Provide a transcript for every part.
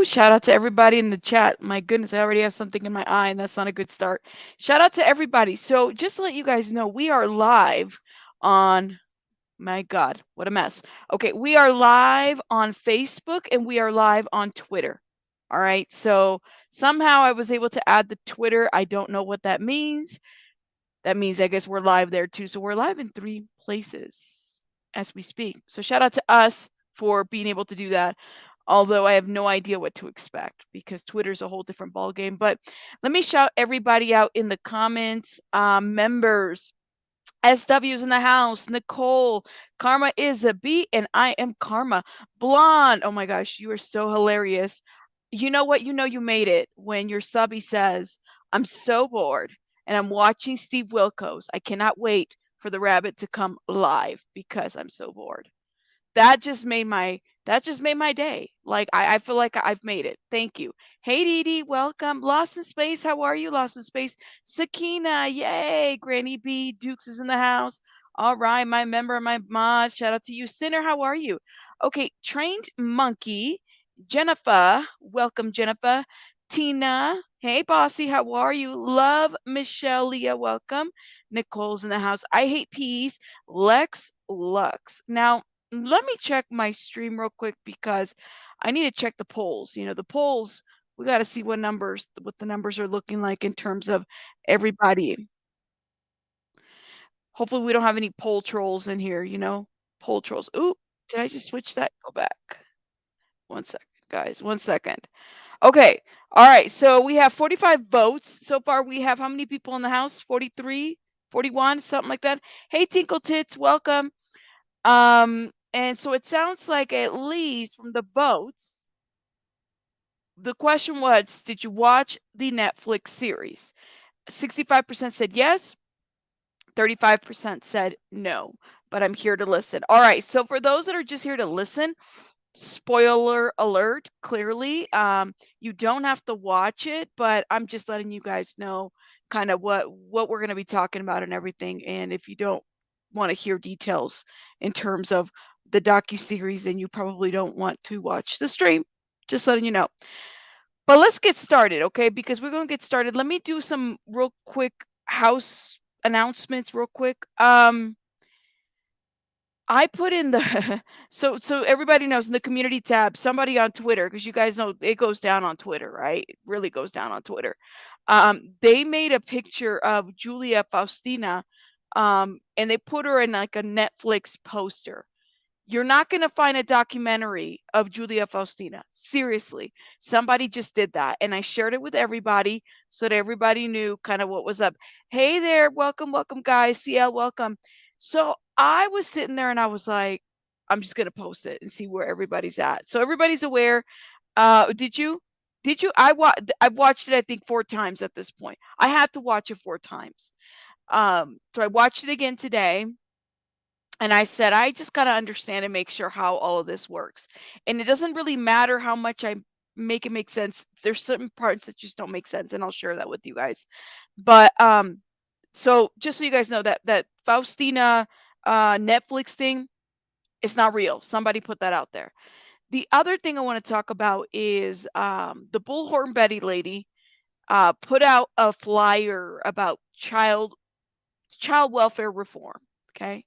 shout out to everybody in the chat. My goodness, I already have something in my eye, and that's not a good start. Shout out to everybody. So, just to let you guys know, we are live on, my God, what a mess. Okay, we are live on Facebook and we are live on Twitter. All right, so somehow I was able to add the Twitter. I don't know what that means. That means I guess we're live there too. So, we're live in 3 places as we speak. So, shout out to us for being able to do that. Although I have no idea what to expect because Twitter's a whole different ballgame. But let me shout everybody out in the comments. Members, SW's in the house. Nicole, Karma is a B, and I am Karma. Blonde, oh my gosh, you are so hilarious. You know what? You know you made it when your subby says, I'm so bored and I'm watching Steve Wilkos. I cannot wait for the rabbit to come live because I'm so bored. That just made my day. Like I feel like I've made it. Thank you. Hey Dee Dee, welcome. Lost in Space, how are you? Lost in Space. Sakina, yay. Granny B, Dukes is in the house. All right, my member, my mod. Shout out to you. Sinner, how are you? Okay, Trained Monkey, Jennifer, welcome, Jennifer. Tina, hey Bossy, how are you? Love Michelle Leah, welcome. Nicole's in the house. I hate peas. Lex Lux. Now, let me check my stream real quick because I need to check the polls. The polls, we got to see what the numbers are looking like in terms of everybody. Hopefully we don't have any poll trolls in here. Poll trolls. Ooh, did I just switch that? Go back. 1 second, guys. 1 second. Okay. All right. So we have 45 votes. So far we have how many people in the house? 43, 41, something like that. Hey, Tinkle Tits, welcome. And so it sounds like, at least from the votes, the question was, did you watch the Netflix series? 65% said yes, 35% said no, but I'm here to listen. All right, so for those that are just here to listen, spoiler alert, clearly, you don't have to watch it, but I'm just letting you guys know kind of what we're going to be talking about and everything. And if you don't want to hear details in terms of the docu-series, then you probably don't want to watch the stream. Just letting you know. But let's get started, okay? Because we're going to get started. Let me do some real quick house announcements real quick. I put in the so everybody knows, in the community tab, somebody on Twitter, because you guys know it goes down on Twitter, right? It really goes down on Twitter. They made a picture of Julia Faustina, and they put her in like a Netflix poster. You're not going to find a documentary of Julia Faustina. Seriously. Somebody just did that. And I shared it with everybody so that everybody knew kind of what was up. Hey there. Welcome, welcome, guys. CL, welcome. So I was sitting there and I was like, I'm just going to post it and see where everybody's at. So everybody's aware. Did you? Did you? I've watched it, I think, 4 times at this point. I had to watch it 4 times. So I watched it again today. And I said, I just got to understand and make sure how all of this works. And it doesn't really matter how much I make it make sense. There's certain parts that just don't make sense, and I'll share that with you guys. But so just so you guys know, that Faustina Netflix thing, it's not real. Somebody put that out there. The other thing I want to talk about is the Bullhorn Betty lady put out a flyer about child welfare reform. Okay.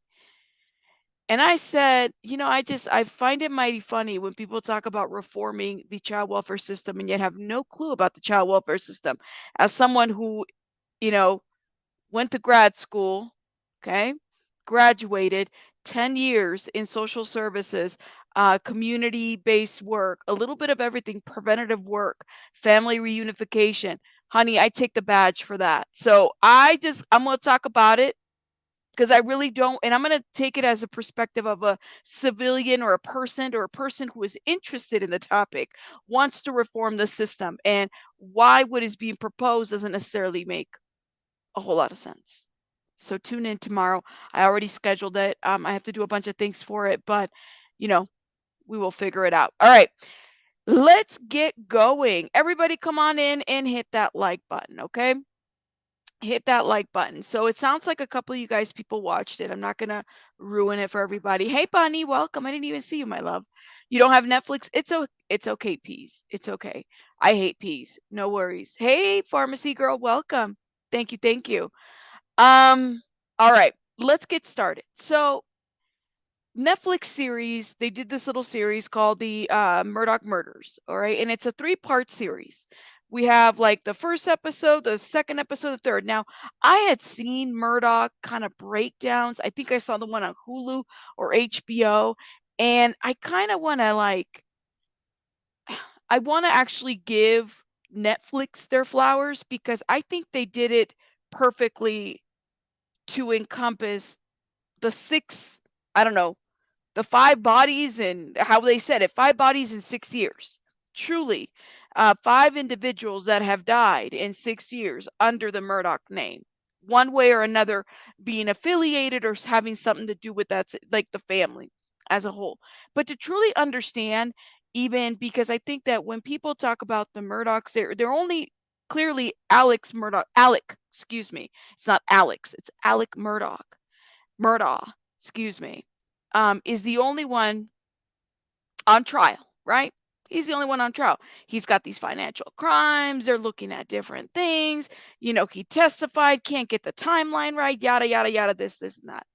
And I said, I find it mighty funny when people talk about reforming the child welfare system and yet have no clue about the child welfare system. As someone who, you know, went to grad school, okay, graduated, 10 years in social services, community-based work, a little bit of everything, preventative work, family reunification. Honey, I take the badge for that. So I'm going to talk about it because I really don't, and I'm going to take it as a perspective of a civilian or a person who is interested in the topic, wants to reform the system, and why what is being proposed doesn't necessarily make a whole lot of sense. So tune in tomorrow. I already scheduled it. I have to do a bunch of things for it, but we will figure it out. All right, let's get going. Everybody come on in and hit that like button, okay? hit that like button. So it sounds like a couple of you guys people watched it. I'm not gonna ruin it for everybody. Hey Bunny, welcome. I didn't even see you, my love. You don't have Netflix? It's okay, Peas. It's okay. I hate peas. No worries. Hey pharmacy girl, welcome. Thank you, thank you. All right, let's get started. So Netflix series, they did this little series called the Murdaugh Murders, all right? And it's a three-part series. We have like the first episode, the second episode, the third. Now, I had seen Murdoch kind of breakdowns. I think I saw the one on Hulu or HBO, and I kind of want to like I want to actually give Netflix their flowers because I think they did it perfectly to encompass the six, I don't know, the 5 bodies and how they said it, 5 bodies in 6 years. Truly, 5 individuals that have died in 6 years under the Murdoch name, one way or another, being affiliated or having something to do with that, like the family as a whole. But to truly understand, even because I think that when people talk about the Murdochs, they're only clearly Alex Murdaugh. Alec, excuse me. It's not Alex. It's Alec Murdaugh, excuse me, is the only one on trial, right? He's the only one on trial. He's got these financial crimes. They're looking at different things. He testified, can't get the timeline right, yada, yada, yada, this, and that.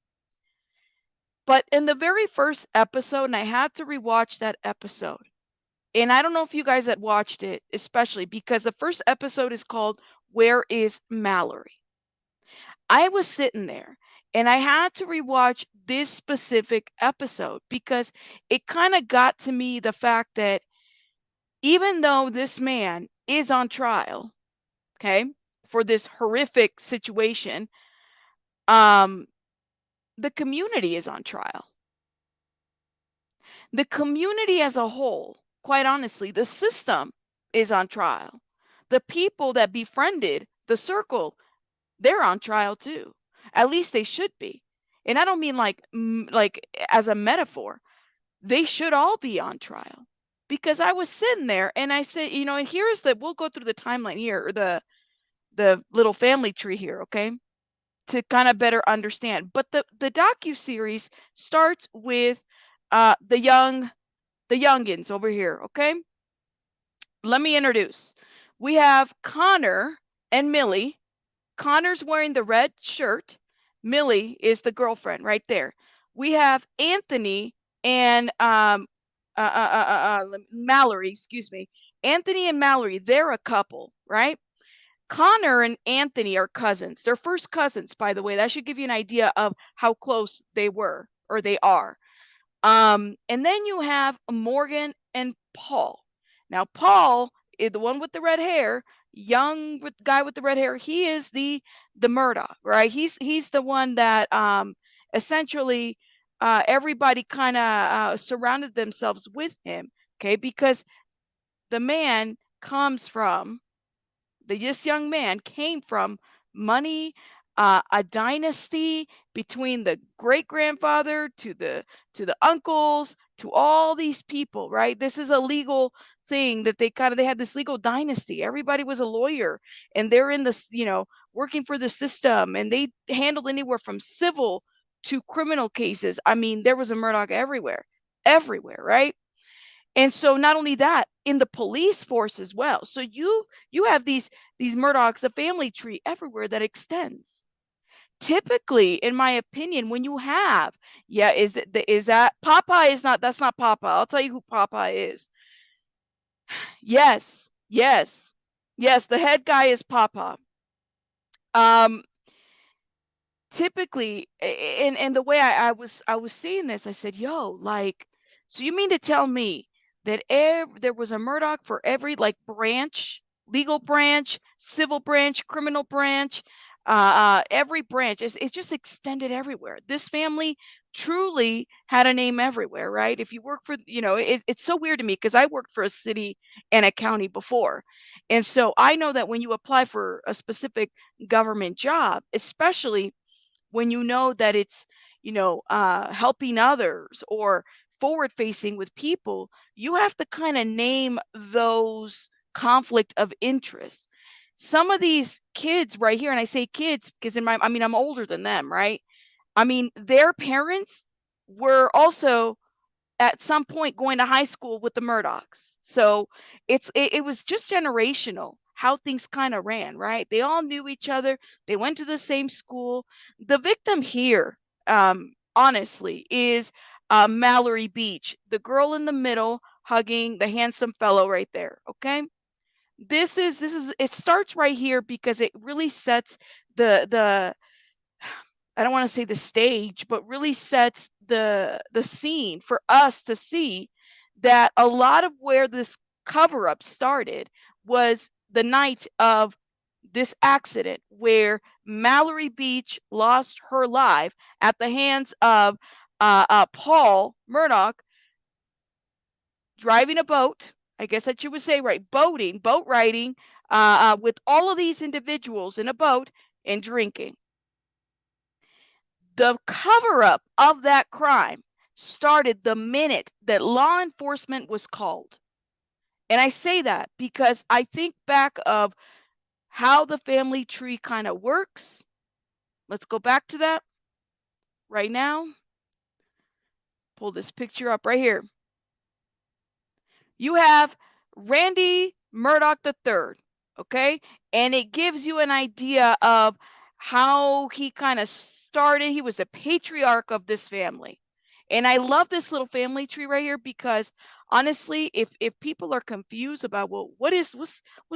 But in the very first episode, and I had to rewatch that episode, and I don't know if you guys had watched it, especially because the first episode is called Where is Mallory? I was sitting there and I had to rewatch this specific episode because it kind of got to me the fact that even though this man is on trial, okay, for this horrific situation, um, the community is on trial. The community as a whole, quite honestly, the system is on trial. The people that befriended the circle, they're on trial too. At least they should be. And I don't mean like as a metaphor. They should all be on trial. Because I was sitting there and I said, and here's we'll go through the timeline here, or the little family tree here, okay? To kind of better understand. But the docu-series starts with the youngins over here, okay? Let me introduce. We have Connor and Millie. Connor's wearing the red shirt. Millie is the girlfriend right there. We have Anthony and Mallory, excuse me. Anthony and Mallory, they're a couple, right? Connor and Anthony are cousins. They're first cousins, by the way. That should give you an idea of how close they were or they are. And then you have Morgan and Paul. Now, Paul is the one with the red hair, young guy with the red hair. He is the Murdaugh, right? He's the one that essentially everybody kind of surrounded themselves with him, okay? Because the man comes from this young man came from money, a dynasty between the great grandfather to the uncles to all these people, right? This is a legal thing that they had this legal dynasty. Everybody was a lawyer, and they're in this, working for the system, and they handled anywhere from civil to criminal cases. I mean, there was a Murdoch everywhere, right? And so not only that, in the police force as well. So you have these Murdochs, a family tree everywhere that extends. Typically, in my opinion, when you have, yeah, is that Papa is not that's not Papa. I'll tell you who Papa is. Yes, yes, yes, the head guy is Papa. Um, typically, and the way I was seeing this, I said, yo, like, so you mean to tell me that there was a Murdoch for every like branch, legal branch, civil branch, criminal branch, every branch. It's just extended everywhere. This family truly had a name everywhere, right? If you work for, it's so weird to me because I worked for a city and a county before. And so I know that when you apply for a specific government job, especially when you know that it's helping others or forward facing with people, you have to kind of name those conflict of interest. some of these kids right here, and I say kids because I'm older than them, right? I mean, their parents were also at some point going to high school with the Murdaughs. So it was just generational how things kind of ran, right? They all knew each other. They went to the same school. The victim here, honestly, is Mallory Beach, the girl in the middle hugging the handsome fellow right there. Okay, this is it starts right here because it really sets the I don't want to say the stage, but really sets the scene for us to see that a lot of where this cover up started was the night of this accident where Mallory Beach lost her life at the hands of Paul Murdoch driving a boat. I guess that you would say, right? Boat riding with all of these individuals in a boat and drinking. The cover-up of that crime started the minute that law enforcement was called. And I say that because I think back of how the family tree kind of works. Let's go back to that right now. Pull this picture up right here. You have Randy Murdoch III, okay? And it gives you an idea of how he kind of started. He was the patriarch of this family. And I love this little family tree right here because honestly, if people are confused about, well, what's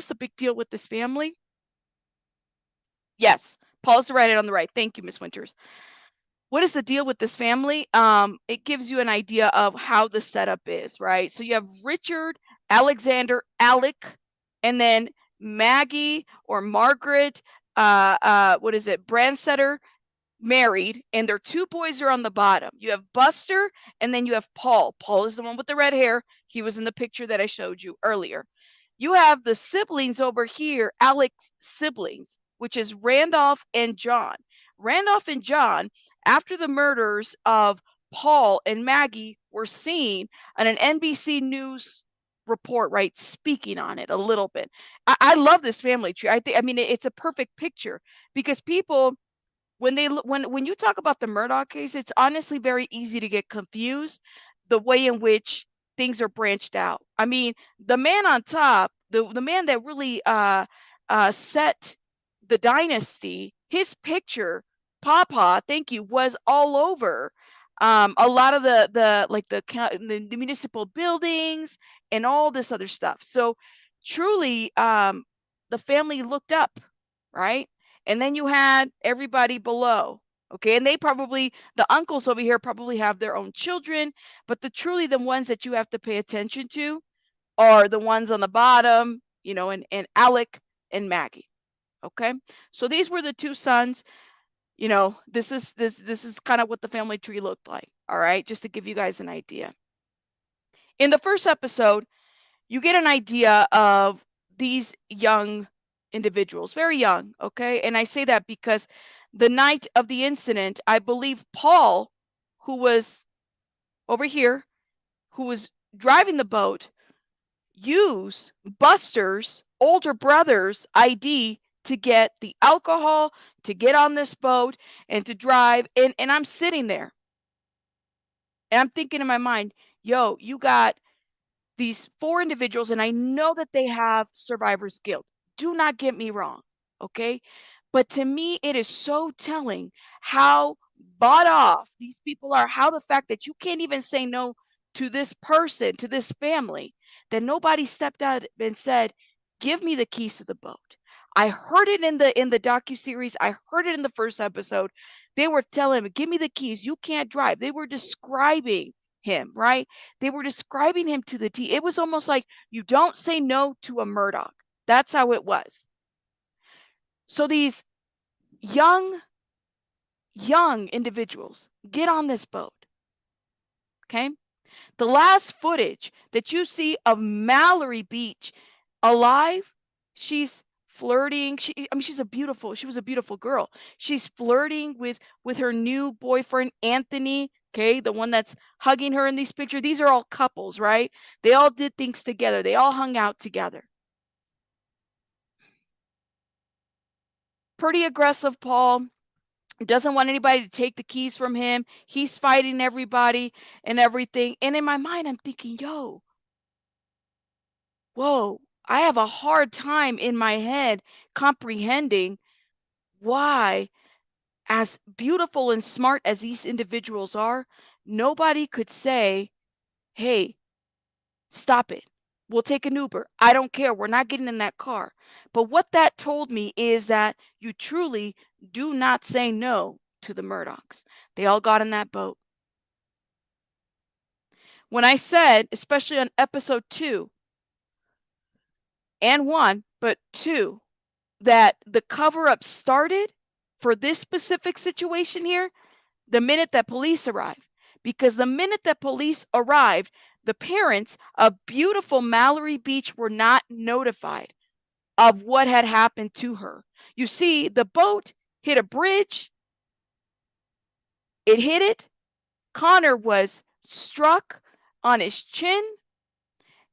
the big deal with this family? Yes, Paul's right on the right. Thank you, Miss Winters. What is the deal with this family? It gives you an idea of how the setup is, right? So you have Richard, Alexander, Alec, and then Maggie or Margaret, what is it, Bransetter, married, and their two boys are on the bottom. You have Buster, and then you have Paul. Paul is the one with the red hair. He was in the picture that I showed you earlier. You have the siblings over here, Alec's siblings, which is Randolph and John. Randolph and John, after the murders of Paul and Maggie, were seen on an NBC News report, right, speaking on it a little bit. I love this family tree. I mean, it's a perfect picture because people, when you talk about the Murdaugh case, it's honestly very easy to get confused the way in which things are branched out. I mean, the man on top, the man that really set the dynasty, his picture, Papa, thank you, was all over a lot of the like the municipal buildings and all this other stuff. So truly, the family looked up, right? And then you had everybody below. Okay, and the uncles over here probably have their own children, but the ones that you have to pay attention to are the ones on the bottom, and Alec and Maggie. Okay, so these were the two sons. This is kind of what the family tree looked like. All right, just to give you guys an idea. In the first episode, you get an idea of these young individuals, very young, okay? And I say that because the night of the incident, I believe Paul, who was over here, who was driving the boat, used Buster's older brother's ID to get the alcohol, to get on this boat, and to drive. And I'm sitting there, and I'm thinking in my mind, yo, you got these four individuals, and I know that they have survivor's guilt. Do not get me wrong, okay? But to me, it is so telling how bought off these people are, how the fact that you can't even say no to this person, to this family, that nobody stepped out and said, "Give me the keys to the boat." I heard it in the docu-series. I heard it in the first episode. They were telling him, "Give me the keys. You can't drive." They were describing him, right? They were describing him to the T. It was almost like you don't say no to a Murdoch. That's how it was. So these young individuals get on this boat. Okay? The last footage that you see of Mallory Beach alive, she's flirting. She was a beautiful girl. She's flirting with her new boyfriend, Anthony. Okay, the one that's hugging her in these pictures. These are all couples, right? They all did things together. They all hung out together. Pretty aggressive, Paul. Doesn't want anybody to take the keys from him. He's fighting everybody and everything. And in my mind, I'm thinking, whoa, I have a hard time in my head comprehending why, as beautiful and smart as these individuals are, nobody could say, hey, stop it. We'll take an Uber. I don't care. We're not getting in that car. But what that told me is that you truly do not say no to the Murdaughs. They all got in that boat. When I said, especially on episode 2 and 1, but 2, that the cover-up started for this specific situation here the minute that police arrived. Because the minute that police arrived, the parents of beautiful Mallory Beach were not notified of what had happened to her. You see, the boat hit a bridge. It hit it. Connor was struck on his chin.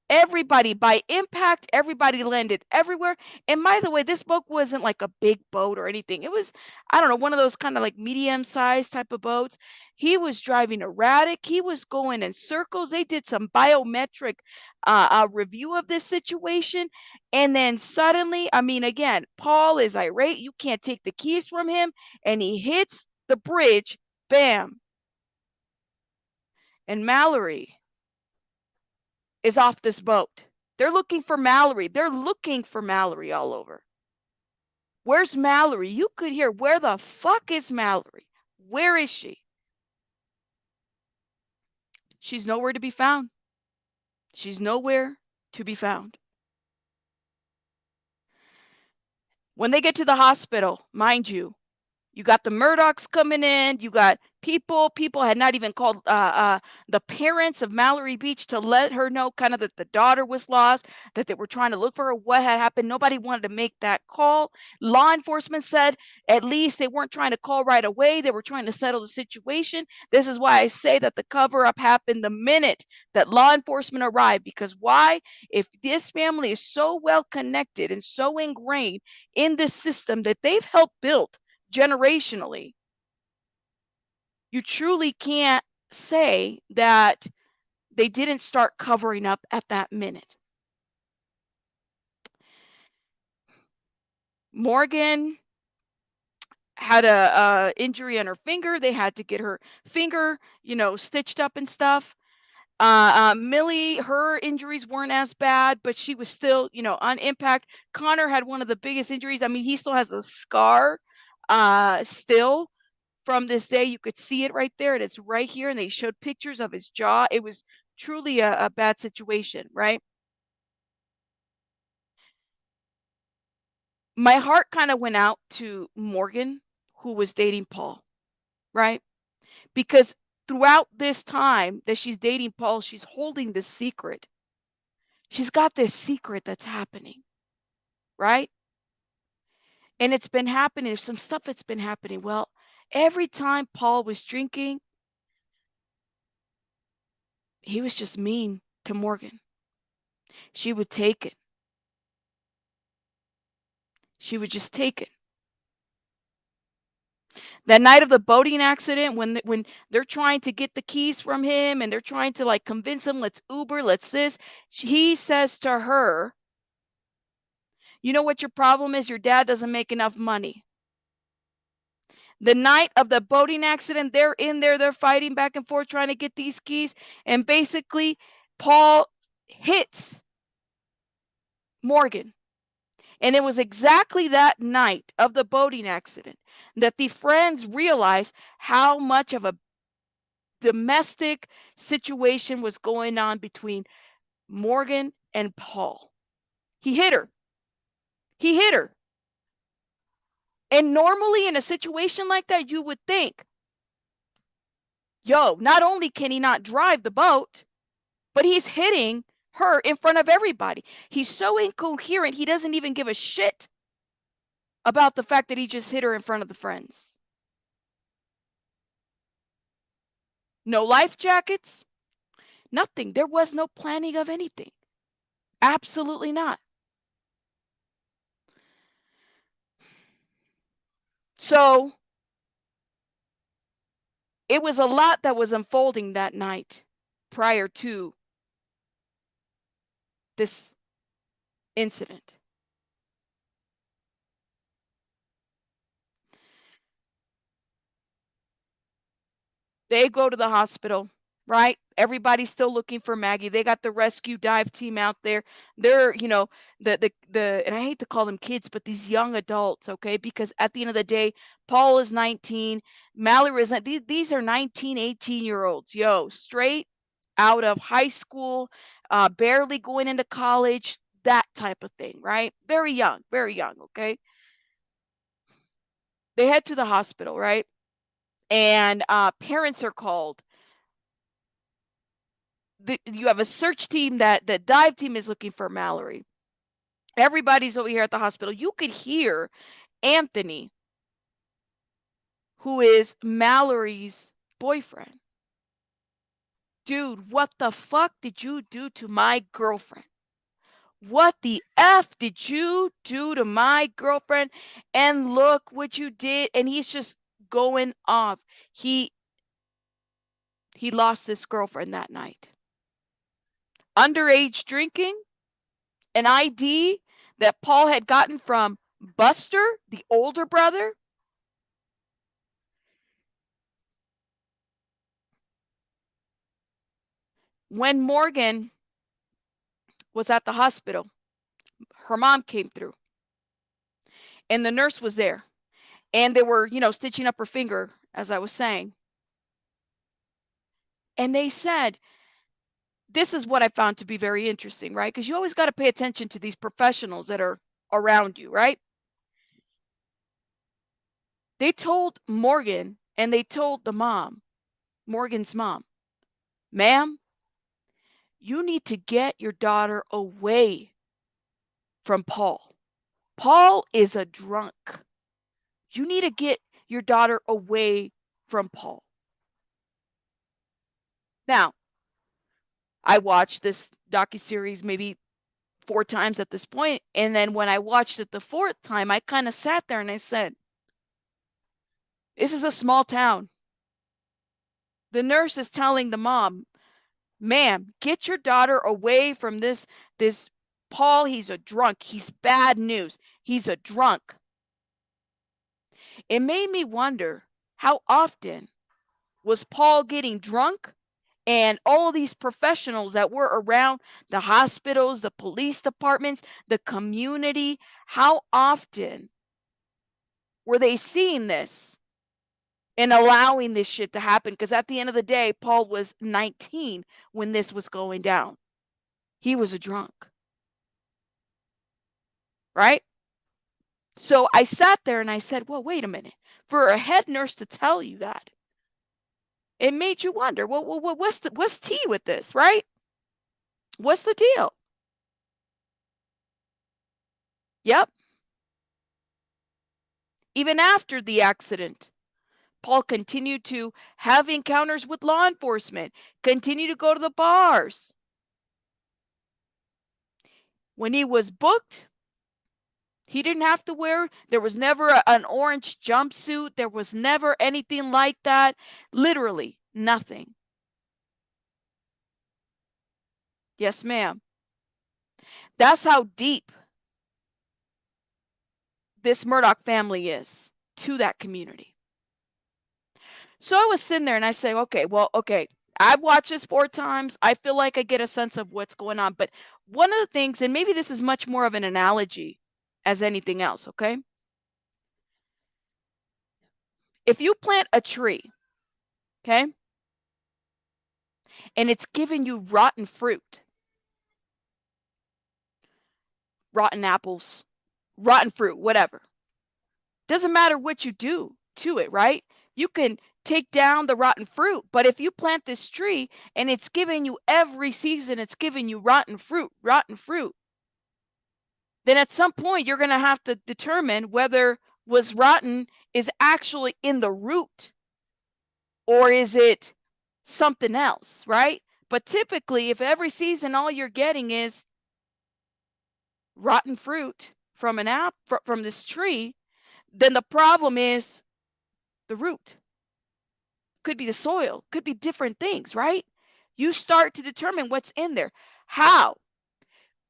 Everybody, by impact, everybody landed everywhere. And by the way, this boat wasn't like a big boat or anything. It was, I don't know, one of those kind of like medium-sized type of boats. He was driving erratic. He was going in circles. They did some biometric review of this situation. And then suddenly, I mean, again, Paul is irate. You can't take the keys from him. And he hits the bridge. Bam. And Mallory is off this boat. They're looking for Mallory. They're looking for Mallory all over. Where's Mallory? You could hear, where the fuck is Mallory? Where is she? She's nowhere to be found. She's nowhere to be found. When they get to the hospital, mind you, you got the Murdaughs coming in. You got people. People had not even called the parents of Mallory Beach to let her know kind of that the daughter was lost, that they were trying to look for her, what had happened. Nobody wanted to make that call. Law enforcement said at least they weren't trying to call right away. They were trying to settle the situation. This is why I say that the cover-up happened the minute that law enforcement arrived. Because why? If this family is so well connected and so ingrained in this system that they've helped build generationally, you truly can't say that they didn't start covering up at that minute. Morgan had a injury on her finger. They had to get her finger, stitched up and stuff. Millie, her injuries weren't as bad, but she was still, on impact. Connor had one of the biggest injuries. I mean, he still has a scar still from this day. You could see it right there, and it's right here, and they showed pictures of his jaw. It was truly a bad situation, right? My heart kind of went out to Morgan, who was dating Paul, right? Because throughout this time that she's dating Paul, she's holding this secret. She's got this secret that's happening, right? And it's been happening. There's some stuff that's been happening. Well, every time Paul was drinking, he was just mean to Morgan. She would take it. She would just take it. That night of the boating accident, when they're trying to get the keys from him and they're trying to like convince him, let's Uber, let's this, he says to her, you know what your problem is? Your dad doesn't make enough money. The night of the boating accident, they're in there, they're fighting back and forth trying to get these keys. And basically, Paul hits Morgan. And it was exactly that night of the boating accident that the friends realized how much of a domestic situation was going on between Morgan and Paul. He hit her. He hit her. And normally in a situation like that, you would think, not only can he not drive the boat, but he's hitting her in front of everybody. He's so incoherent, he doesn't even give a shit about the fact that he just hit her in front of the friends. No life jackets, nothing. There was no planning of anything. Absolutely not. So it was a lot that was unfolding that night prior to this incident. They go to the hospital, right? Everybody's still looking for Maggie. They got the rescue dive team out there. They're, the and I hate to call them kids, but these young adults, okay? Because at the end of the day, Paul is 19, Mallory is not. These are 19, 18-year-olds, straight out of high school, barely going into college, that type of thing, right? Very young, okay? They head to the hospital, right? And parents are called. You have a search team, that the dive team is looking for Mallory. Everybody's over here at the hospital. You could hear Anthony, who is Mallory's boyfriend. Dude, what the fuck did you do to my girlfriend? What the F did you do to my girlfriend? And look what you did. And he's just going off. He lost his girlfriend that night. Underage drinking, an ID that Paul had gotten from Buster, the older brother. When Morgan was at the hospital, her mom came through and the nurse was there, and they were, stitching up her finger, as I was saying. And they said, this is what I found to be very interesting, right? Because you always got to pay attention to these professionals that are around you, right? They told Morgan, and they told the mom, Morgan's mom, ma'am, you need to get your daughter away from Paul. Paul is a drunk. You need to get your daughter away from Paul. Now, I watched this docuseries maybe 4 times at this point, and then when I watched it the 4th time, I kind of sat there and I said, this is a small town. The nurse is telling the mom, ma'am, get your daughter away from this Paul. He's a drunk. He's bad news. He's a drunk. It made me wonder, how often was Paul getting drunk? And all these professionals that were around the hospitals, the police departments, the community, how often were they seeing this and allowing this shit to happen? Because at the end of the day, Paul was 19 when this was going down. He was a drunk. Right? So I sat there and I said, well, wait a minute. For a head nurse to tell you that, it made you wonder, well, what's tea with this, right? What's the deal? Yep. Even after the accident, Paul continued to have encounters with law enforcement, continue to go to the bars. When he was booked, he didn't have to wear, there was never an orange jumpsuit. There was never anything like that. Literally nothing. Yes, ma'am. That's how deep this Murdaugh family is to that community. So I was sitting there and I say, okay, I've watched this 4 times. I feel like I get a sense of what's going on. But one of the things, and maybe this is much more of an analogy as anything else, okay? If you plant a tree, okay, and it's giving you rotten fruit, rotten apples, rotten fruit, whatever. Doesn't matter what you do to it, right? You can take down the rotten fruit, but if you plant this tree and it's giving you every season, it's giving you rotten fruit, then at some point you're going to have to determine whether what's rotten is actually in the root or is it something else, right? But typically, if every season all you're getting is rotten fruit from an app from this tree, then the problem is the root. Could be the soil, could be different things, right? You start to determine what's in there. How?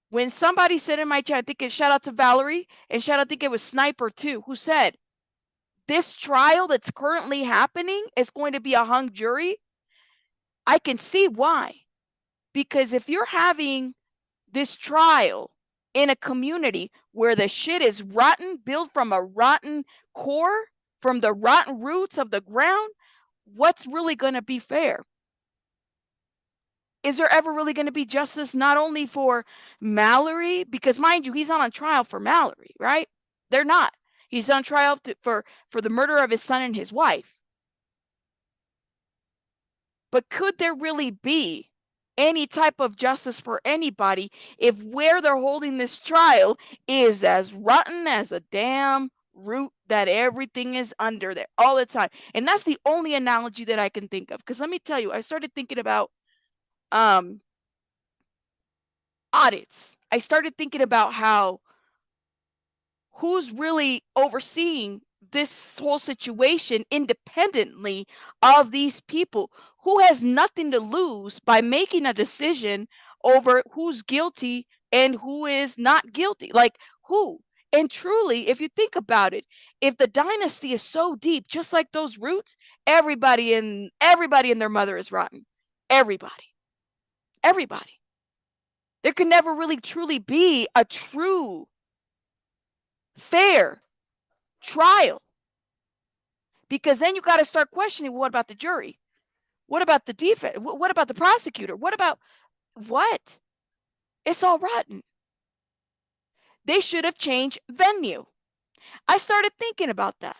When somebody said in my chat, I think it shout out to Valerie and shout out, I think it was Sniper too, who said, this trial that's currently happening is going to be a hung jury. I can see why. Because if you're having this trial in a community where the shit is rotten, built from a rotten core, from the rotten roots of the ground, what's really going to be fair? Is there ever really going to be justice not only for Mallory? Because mind you, he's not on trial for Mallory, right? They're not. He's on trial for the murder of his son and his wife. But could there really be any type of justice for anybody if where they're holding this trial is as rotten as a damn root that everything is under there all the time? And that's the only analogy that I can think of. Because let me tell you, I started thinking about audits. I started thinking about how who's really overseeing this whole situation independently of these people, who has nothing to lose by making a decision over who's guilty and who is not guilty. Like, who? And truly, if you think about it, if the dynasty is so deep, just like those roots, everybody and their mother is rotten. Everybody. There can never really truly be a true fair trial, because then you got to start questioning, what about the jury? What about the defense? What about the prosecutor? What about what? It's all rotten. They should have changed venue. I started thinking about that.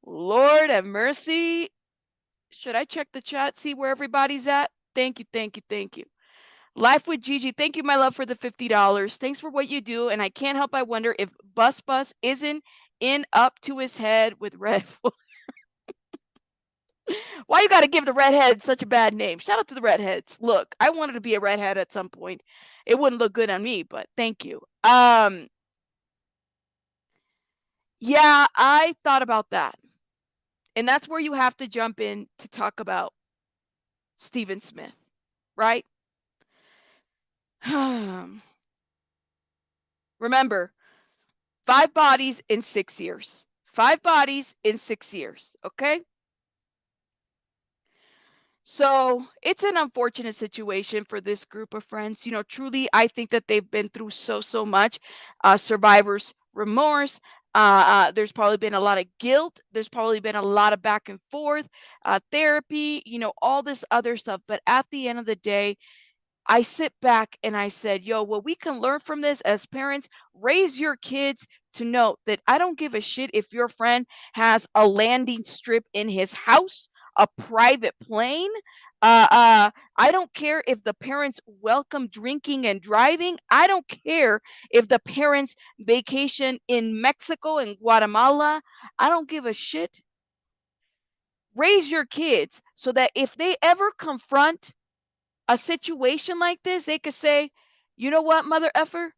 Lord have mercy. Should I check the chat, see where everybody's at? Thank you. Life with Gigi, thank you, my love, for the $50. Thanks for what you do, and I can't help but wonder if Bus isn't in up to his head with red. Why you got to give the redhead such a bad name? Shout out to the redheads. Look, I wanted to be a redhead at some point. It wouldn't look good on me, but thank you. Yeah, I thought about that. And that's where you have to jump in to talk about Stephen Smith, right? Remember, 5 bodies in 6 years. 5 bodies in 6 years, okay? So it's an unfortunate situation for this group of friends. You know, truly, I think that they've been through so much. Survivor's remorse. There's probably been a lot of guilt. There's probably been a lot of back and forth, therapy, you know, all this other stuff. But at the end of the day, I sit back and I said, yo, what we can learn from this as parents, raise your kids to know that I don't give a shit if your friend has a landing strip in his house, a private plane. I don't care if the parents welcome drinking and driving. I don't care if the parents vacation in Mexico and Guatemala. I don't give a shit. Raise your kids so that if they ever confront a situation like this, they could say, you know what, mother effer?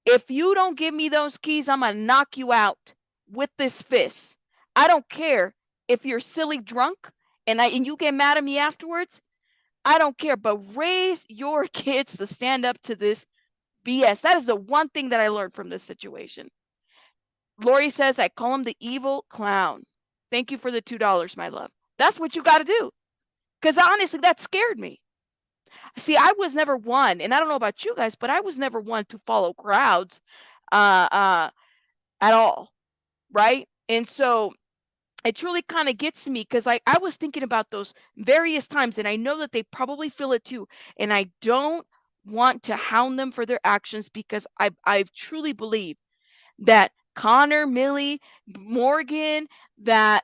If you don't give me those keys, I'm going to knock you out with this fist. I don't care if you're silly drunk and you get mad at me afterwards. I don't care, but raise your kids to stand up to this BS. That is the one thing that I learned from this situation. Lori says, I call him the evil clown. Thank you for the $2, my love. That's what you got to do. Because honestly, that scared me. See, I was never one, and I don't know about you guys, but I was never one to follow crowds at all, right? And so it truly kind of gets to me because I was thinking about those various times, and I know that they probably feel it too. And I don't want to hound them for their actions because I truly believe that Connor, Millie, Morgan, that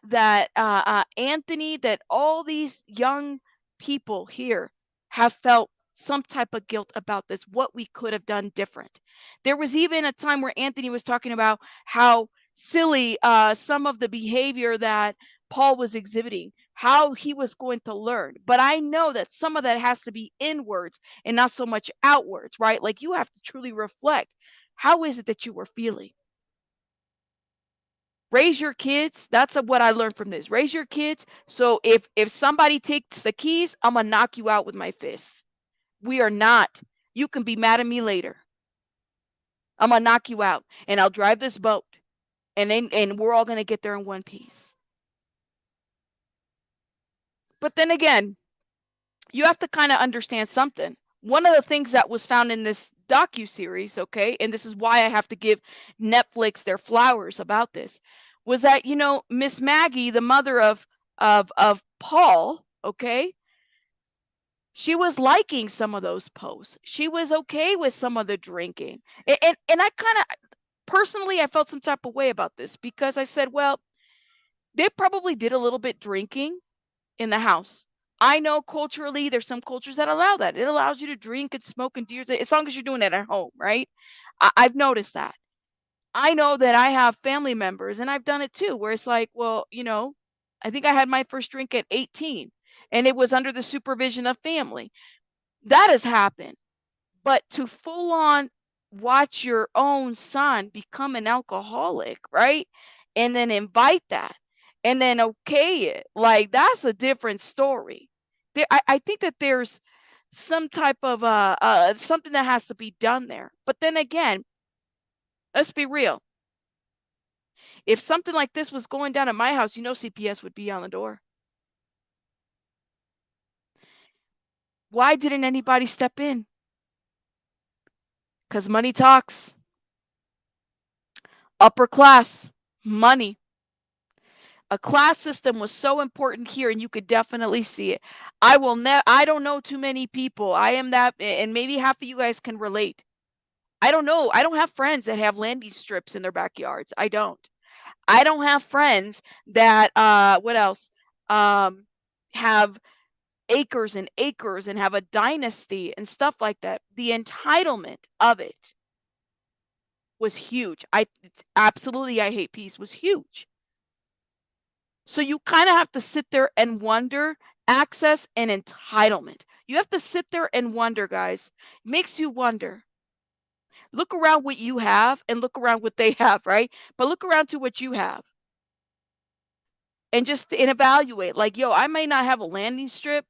Anthony, that all these young people here have felt some type of guilt about this, what we could have done different. There was even a time where Anthony was talking about how silly some of the behavior that Paul was exhibiting, how he was going to learn. But I know that some of that has to be inwards and not so much outwards, right? Like you have to truly reflect. How is it that you were feeling? Raise your kids. That's what I learned from this. Raise your kids. So if somebody takes the keys, I'm gonna knock you out with my fists. We are not. You can be mad at me later. I'm gonna knock you out, and I'll drive this boat, and we're all gonna get there in one piece. But then again, you have to kind of understand something. One of the things that was found in this docu-series, okay, and this is why I have to give Netflix their flowers about this, was that, Miss Maggie, the mother of Paul, okay, she was liking some of those posts. She was okay with some of the drinking. And I kind of personally I felt some type of way about this because I said, well, they probably did a little bit drinking in the house. I know culturally there's some cultures that allow that. It allows you to drink and smoke and do your thing as long as you're doing it at home, right? I've noticed that. I know that I have family members, and I've done it too, where it's like, well, I think I had my first drink at 18, and it was under the supervision of family. That has happened. But to full on watch your own son become an alcoholic, right? And then invite that and then okay it, like that's a different story. I think that there's some type of something that has to be done there. But then again, let's be real. If something like this was going down at my house, CPS would be on the door. Why didn't anybody step in? Because money talks. Upper class, money. A class system was so important here, and you could definitely see it. I don't know too many people. I am that, and maybe half of you guys can relate. I don't know. I don't have friends that have landing strips in their backyards. I don't have friends that what else? Have acres and acres and have a dynasty and stuff like that. The entitlement of it was huge. Absolutely I hate peace was huge. So you kind of have to sit there and wonder access and entitlement. You have to sit there and wonder, guys. It makes you wonder. Look around what you have and look around what they have, right? But look around to what you have and evaluate. Like, yo, I may not have a landing strip,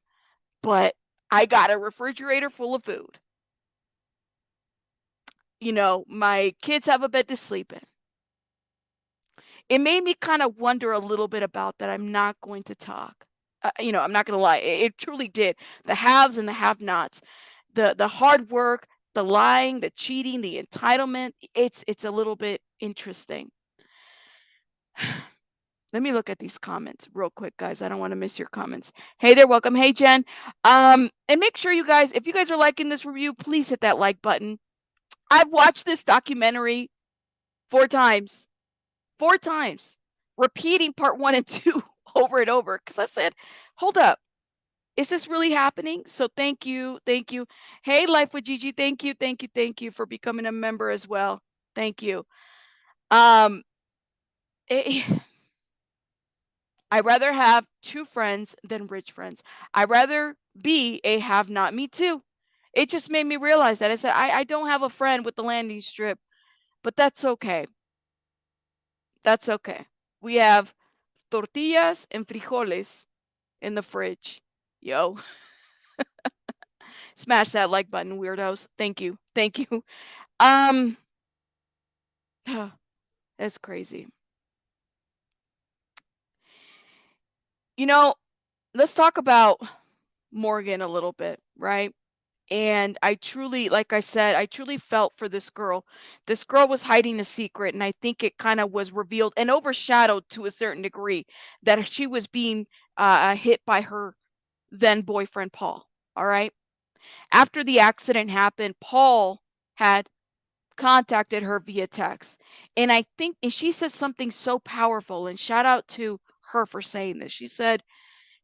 but I got a refrigerator full of food. My kids have a bed to sleep in. It made me kind of wonder a little bit about that. I'm not going to talk. I'm not going to lie. It truly did. The haves and the have-nots, the hard work, the lying, the cheating, the entitlement. It's a little bit interesting. Let me look at these comments real quick, guys. I don't want to miss your comments. Hey there, welcome. Hey, Jen. And make sure you guys, if you guys are liking this review, please hit that like button. I've watched this documentary 4 times. 4 times. Repeating part 1 and 2 over and over because I said, hold up. Is this really happening? So thank you. Thank you. Hey, Life with Gigi. Thank you. Thank you. Thank you for becoming a member as well. Thank you. I'd rather have 2 friends than rich friends. I'd rather be a have not. Me too. It just made me realize that. I said, I don't have a friend with the landing strip, but that's okay. That's okay. We have tortillas and frijoles in the fridge. Yo. Smash that like button, weirdos. Thank you. Thank you. That's crazy. Let's talk about Morgan a little bit, right? And I truly, like I said, I truly felt for this girl. This girl was hiding a secret, and I think it kind of was revealed and overshadowed to a certain degree that she was being hit by her then boyfriend, Paul. All right. After the accident happened, Paul had contacted her via text. And she said something so powerful, and shout out to her for saying this. She said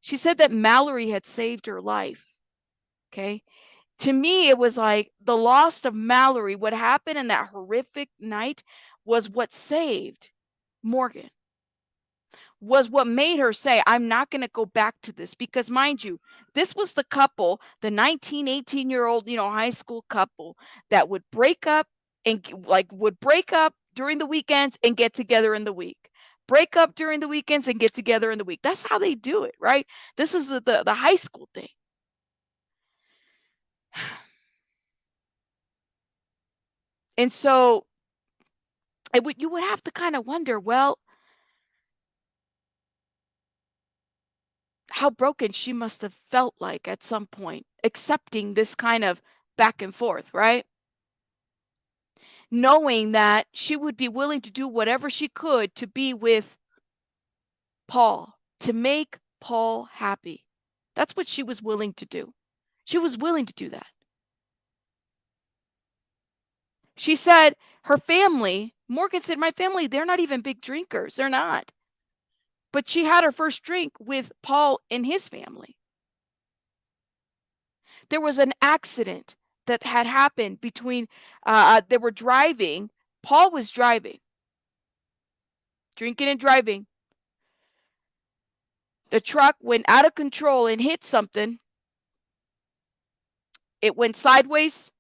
that Mallory had saved her life. Okay. To me, it was like the loss of Mallory, what happened in that horrific night was what saved Morgan, was what made her say, I'm not going to go back to this. Because mind you, this was the couple, the 19, 18-year-old, high school couple that would break up and would break up during the weekends and get together in the week. Break up during the weekends and get together in the week. That's how they do it, right? This is the high school thing. And so you would have to kind of wonder, well, how broken she must have felt like at some point, accepting this kind of back and forth, right? Knowing that she would be willing to do whatever she could to be with Paul, to make Paul happy. That's what she was willing to do. She was willing to do that. She said her family, Morgan said, my family, they're not even big drinkers. They're not. But she had her first drink with Paul and his family. There was an accident that had happened between, they were driving. Paul was driving, drinking and driving. The truck went out of control and hit something. It went sideways.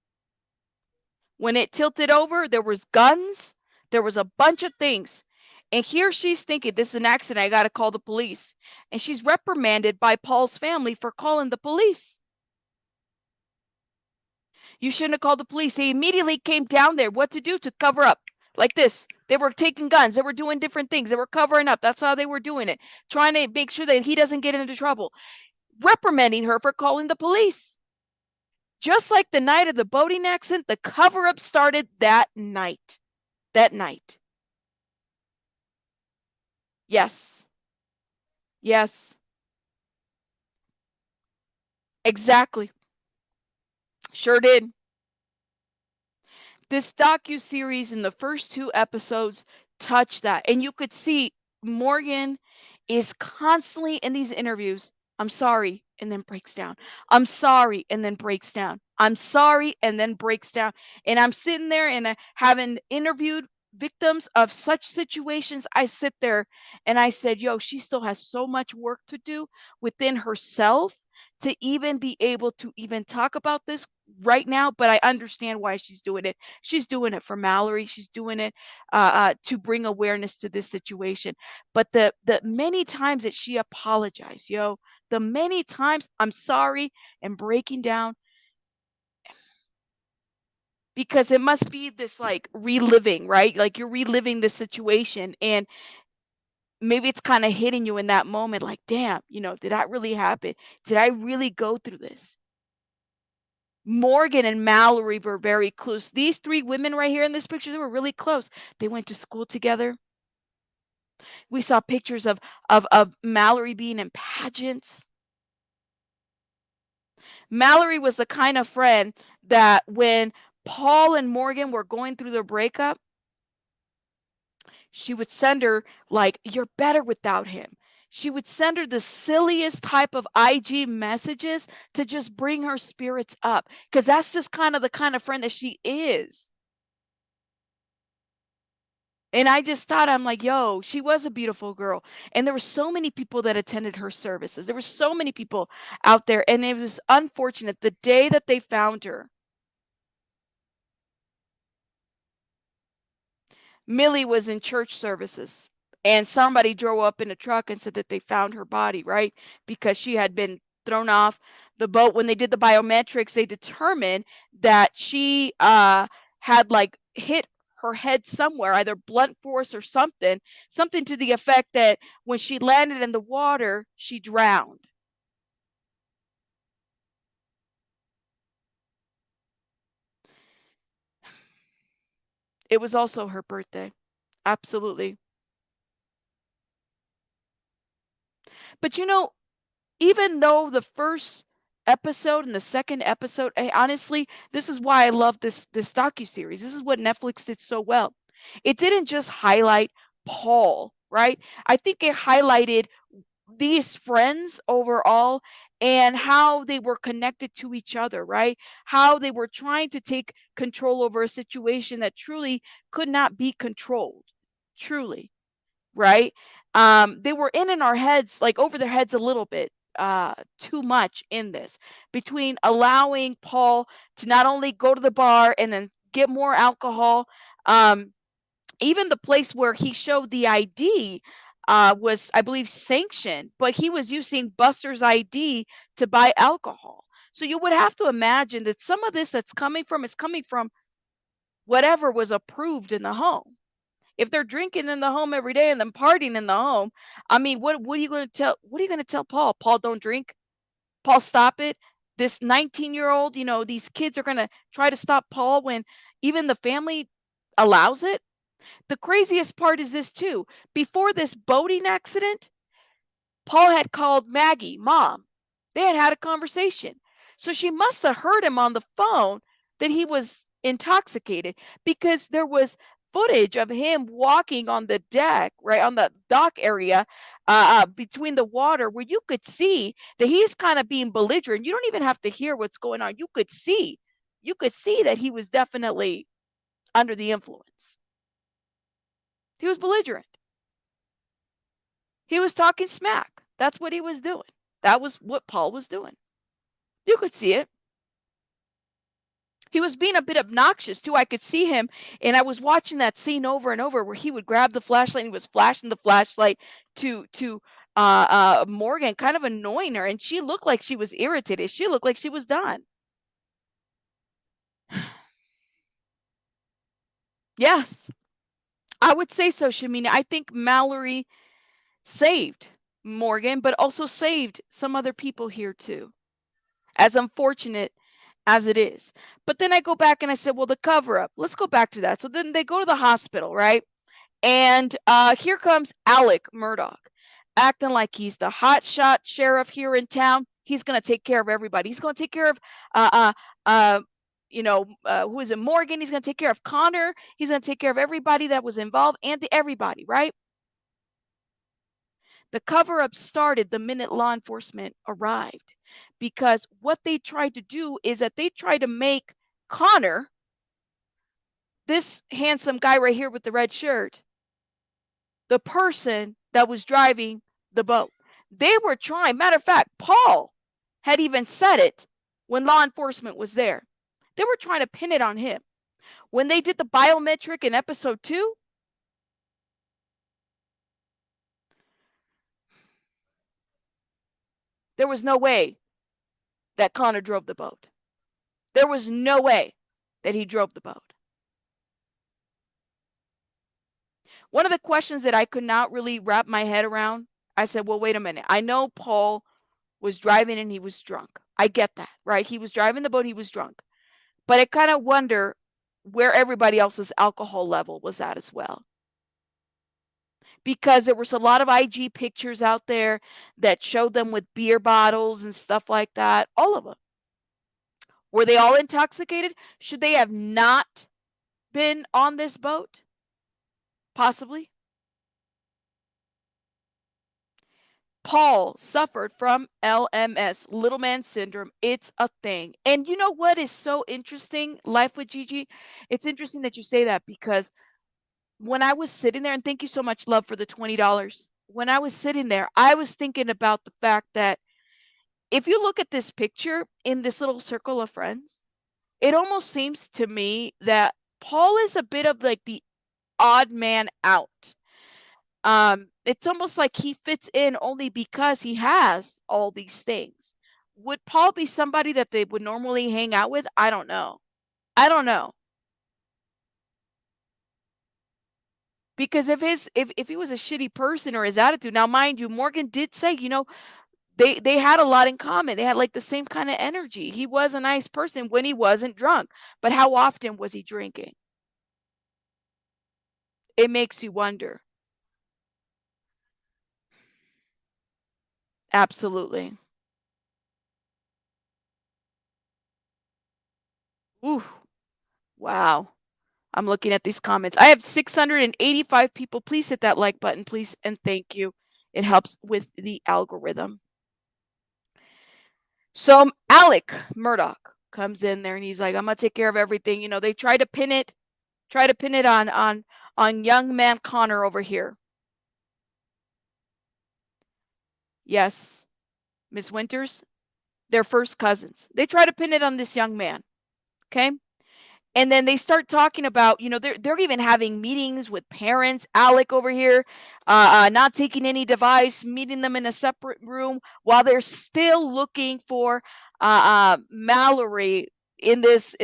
When it tilted over, there was guns. There was a bunch of things. And here she's thinking, this is an accident. I got to call the police. And she's reprimanded by Paul's family for calling the police. You shouldn't have called the police. They immediately came down there. What to do? To cover up. Like this. They were taking guns. They were doing different things. They were covering up. That's how they were doing it. Trying to make sure that he doesn't get into trouble. Reprimanding her for calling the police. Just like the night of the boating accident, the cover-up started that night. That night. Yes. Yes. Exactly. Sure did. This docu-series in the first 2 episodes touched that. And you could see Morgan is constantly in these interviews, I'm sorry, and then breaks down. I'm sorry, and then breaks down. I'm sorry, and then breaks down. And I'm sitting there and having interviewed victims of such situations, I sit there and I said, yo, she still has so much work to do within herself to even be able to even talk about this right now, but I understand why she's doing it. She's doing it for Mallory. She's doing it to bring awareness to this situation. But the many times that she apologized, the many times I'm sorry and breaking down, because it must be this like reliving, right? Like you're reliving the situation, and maybe it's kind of hitting you in that moment, like, damn, did that really happen? Did I really go through this? Morgan and Mallory were very close. These 3 women right here in this picture, they were really close. They went to school together. We saw pictures of Mallory being in pageants. Mallory was the kind of friend that when Paul and Morgan were going through their breakup, she would send her like, you're better without him. She would send her the silliest type of IG messages to just bring her spirits up, because that's just kind of the kind of friend that she is. And I just thought, I'm like, yo, she was a beautiful girl. And there were so many people that attended her services. There were so many people out there. And it was unfortunate the day that they found her. Millie was in church services, and somebody drove up in a truck and said that they found her body, right? Because she had been thrown off the boat. When they did the biometrics, they determined that she had like hit her head somewhere, either blunt force or something to the effect that when she landed in the water, she drowned. It was also her birthday. Absolutely. But even though the first episode and the second episode, honestly, this is why I love this docu-series. This is what Netflix did so well. It didn't just highlight Paul, right? I think it highlighted these friends overall and how they were connected to each other, right? How they were trying to take control over a situation that truly could not be controlled. Truly. right? They were in our heads, like over their heads a little bit, too much in this, between allowing Paul to not only go to the bar and then get more alcohol, um, even the place where he showed the ID was, I believe, sanctioned, but he was using Buster's ID to buy alcohol. So you would have to imagine that some of this that's coming from is coming from whatever was approved in the home. If they're drinking in the home every day and then partying in the home, I mean, what are you going to tell? What are you going to tell Paul? Paul, don't drink. Paul, stop it. This 19-year-old, these kids are going to try to stop Paul when even the family allows it. The craziest part is this too. Before this boating accident, Paul had called Maggie, mom. They had had a conversation. So she must have heard him on the phone that he was intoxicated, because there was footage of him walking on the deck, right on the dock area, between the water, where you could see that he's kind of being belligerent. You don't even have to hear what's going on. You could see that he was definitely under the influence. He was belligerent. He was talking smack. That's what he was doing. That was what Paul was doing. You could see it. He was being a bit obnoxious too. I could see him, and I was watching that scene over and over where he would grab the flashlight and he was flashing the flashlight to Morgan, kind of annoying her, and she looked like she was irritated. She looked like she was done. Yes, I would say so, Shamina. I think Mallory saved Morgan, but also saved some other people here too. As unfortunate as it is. But then I go back and I said, well, the cover up. Let's go back to that. So then they go to the hospital, right? And here comes Alec Murdaugh, acting like he's the hotshot sheriff here in town. He's going to take care of everybody. He's going to take care of, who is it? Morgan. He's going to take care of Connor. He's going to take care of everybody that was involved, and everybody, right? The cover up started the minute law enforcement arrived, because what they tried to do is that they tried to make Connor, this handsome guy right here with the red shirt, the person that was driving the boat. They were trying, matter of fact, Paul had even said it when law enforcement was there. They were trying to pin it on him. When they did the biometric in episode 2, there was no way that Connor drove the boat. There was no way that he drove the boat. One of the questions that I could not really wrap my head around, I said, well, wait a minute. I know Paul was driving and he was drunk. I get that, right? He was driving the boat, he was drunk. But I kind of wonder where everybody else's alcohol level was at as well. Because there was a lot of IG pictures out there that showed them with beer bottles and stuff like that. All of them. Were they all intoxicated? Should they have not been on this boat? Possibly. Paul suffered from LMS, little man syndrome. It's a thing. And you know what is so interesting, Life with Gigi? It's interesting that you say that, because when I was sitting there, and thank you so much, love, for the $20. When I was sitting there, I was thinking about the fact that if you look at this picture in this little circle of friends, it almost seems to me that Paul is a bit of like the odd man out. It's almost like he fits in only because he has all these things. Would Paul be somebody that they would normally hang out with? I don't know. I don't know. Because if he was a shitty person, or his attitude. Now, mind you, Morgan did say, they had a lot in common. They had like the same kind of energy. He was a nice person when he wasn't drunk. But how often was he drinking? It makes you wonder. Absolutely. Ooh, wow. I'm looking at these comments. I have 685 people. Please hit that like button, please, and thank you. It helps with the algorithm. So Alec Murdoch comes in there and he's like, I'm gonna take care of everything. They try to pin it on young man Connor over here. Yes, Miss Winters, they're first cousins. They try to pin it on this young man. Okay. And then they start talking about, they're even having meetings with parents. Alec over here, not taking any device, meeting them in a separate room while they're still looking for Mallory in this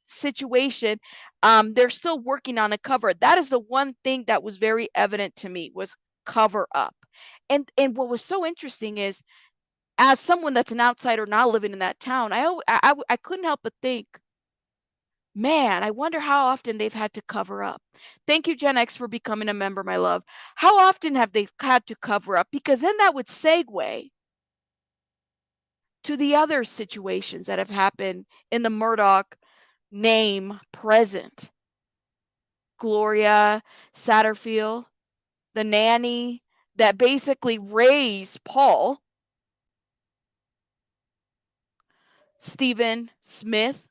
situation. They're still working on a cover. That is the one thing that was very evident to me, was cover up. And what was so interesting is, as someone that's an outsider not living in that town, I couldn't help but think, man, I wonder how often they've had to cover up. Thank you, Gen X, for becoming a member, my love. How often have they had to cover up? Because then that would segue to the other situations that have happened in the Murdaugh name present. Gloria Satterfield, the nanny that basically raised Paul, Stephen Smith,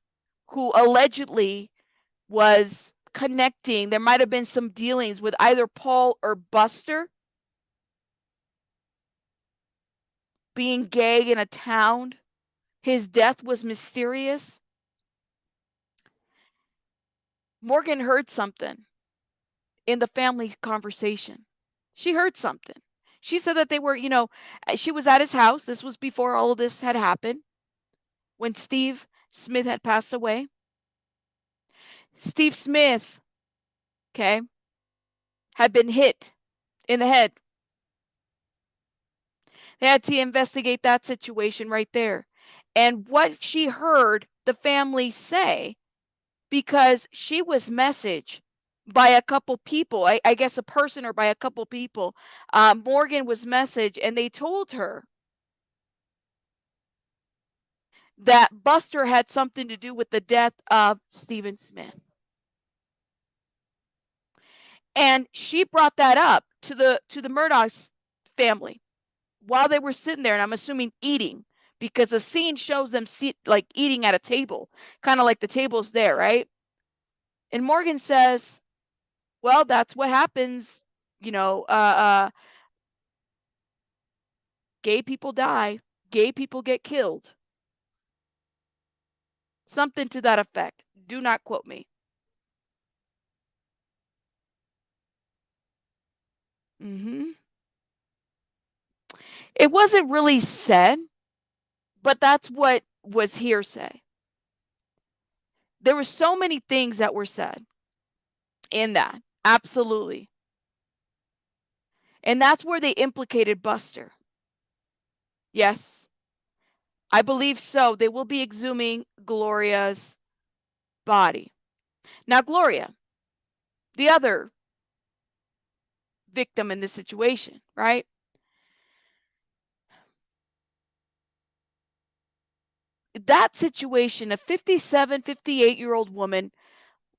who allegedly was connecting. There might have been some dealings with either Paul or Buster being gay in a town. His death was mysterious. Morgan heard something in the family conversation. She heard something. She said that they were, she was at his house. This was before all of this had happened, when Steve Smith had passed away. Steve Smith, okay, had been hit in the head. They had to investigate that situation right there. And what she heard the family say, because she was messaged by a couple people, I guess a person, or by a couple people. Morgan was messaged, and they told her that Buster had something to do with the death of Stephen Smith. And she brought that up to the Murdaugh family while they were sitting there, and I'm assuming eating, because the scene shows them like eating at a table, kind of like the table's there, right? And Morgan says, well, that's what happens, gay people die, gay people get killed. Something to that effect. Do not quote me. Mm-hmm. It wasn't really said, but that's what was hearsay. There were so many things that were said in that. Absolutely. And that's where they implicated Buster. Yes, I believe so. They will be exhuming Gloria's body. Now, Gloria, the other victim in this situation, right? That situation, a 57, 58-year-old woman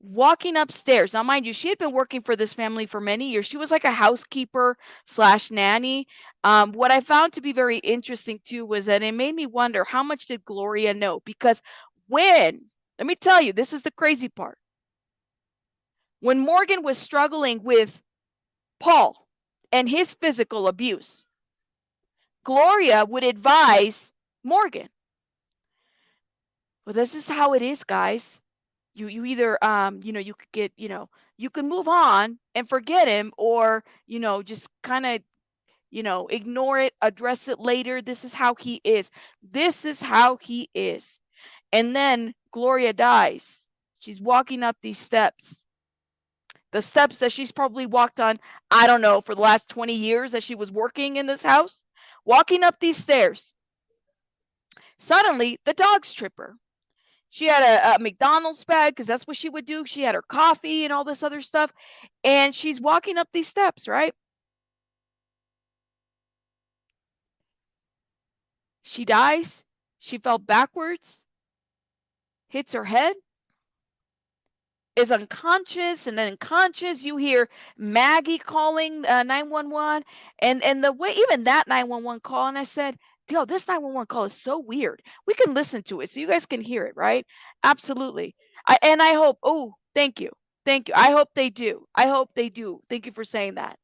walking upstairs. Now, mind you, she had been working for this family for many years. She was like a housekeeper slash nanny. What I found to be very interesting too was that it made me wonder, how much did Gloria know? Because let me tell you, this is the crazy part. When Morgan was struggling with Paul and his physical abuse, Gloria would advise Morgan, well, this is how it is, guys. You either you could get, you can move on and forget him, or just kind of ignore it, address it later. This is how he is. This is how he is. And then Gloria dies. She's walking up these steps, the steps that she's probably walked on, I don't know, for the last 20 years that she was working in this house, walking up these stairs. Suddenly the dogs trip her. She had a McDonald's bag, because that's what she would do. She had her coffee and all this other stuff. And she's walking up these steps, right? She dies. She fell backwards, hits her head, is unconscious, and then conscious. You hear Maggie calling 911, and the way, even that 911 call, and I said, yo, this 911 call is so weird. We can listen to it so you guys can hear it, right? Absolutely. I hope, oh, thank you. Thank you. I hope they do. I hope they do. Thank you for saying that.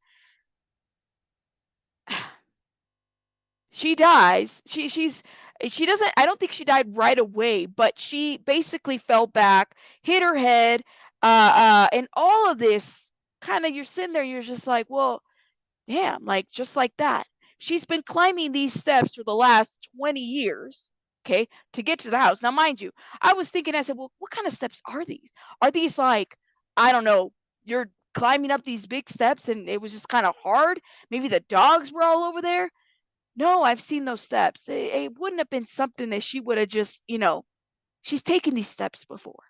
She dies. She doesn't, I don't think she died right away, but she basically fell back, hit her head, and all of this kind of, you're sitting there, you're just like, well, damn, like just like that. She's been climbing these steps for the last 20 years, okay, to get to the house. Now, mind you, I was thinking, I said, well, what kind of steps are these? Are these like, I don't know, you're climbing up these big steps and it was just kind of hard? Maybe the dogs were all over there? No, I've seen those steps. It wouldn't have been something that she would have just, she's taken these steps before.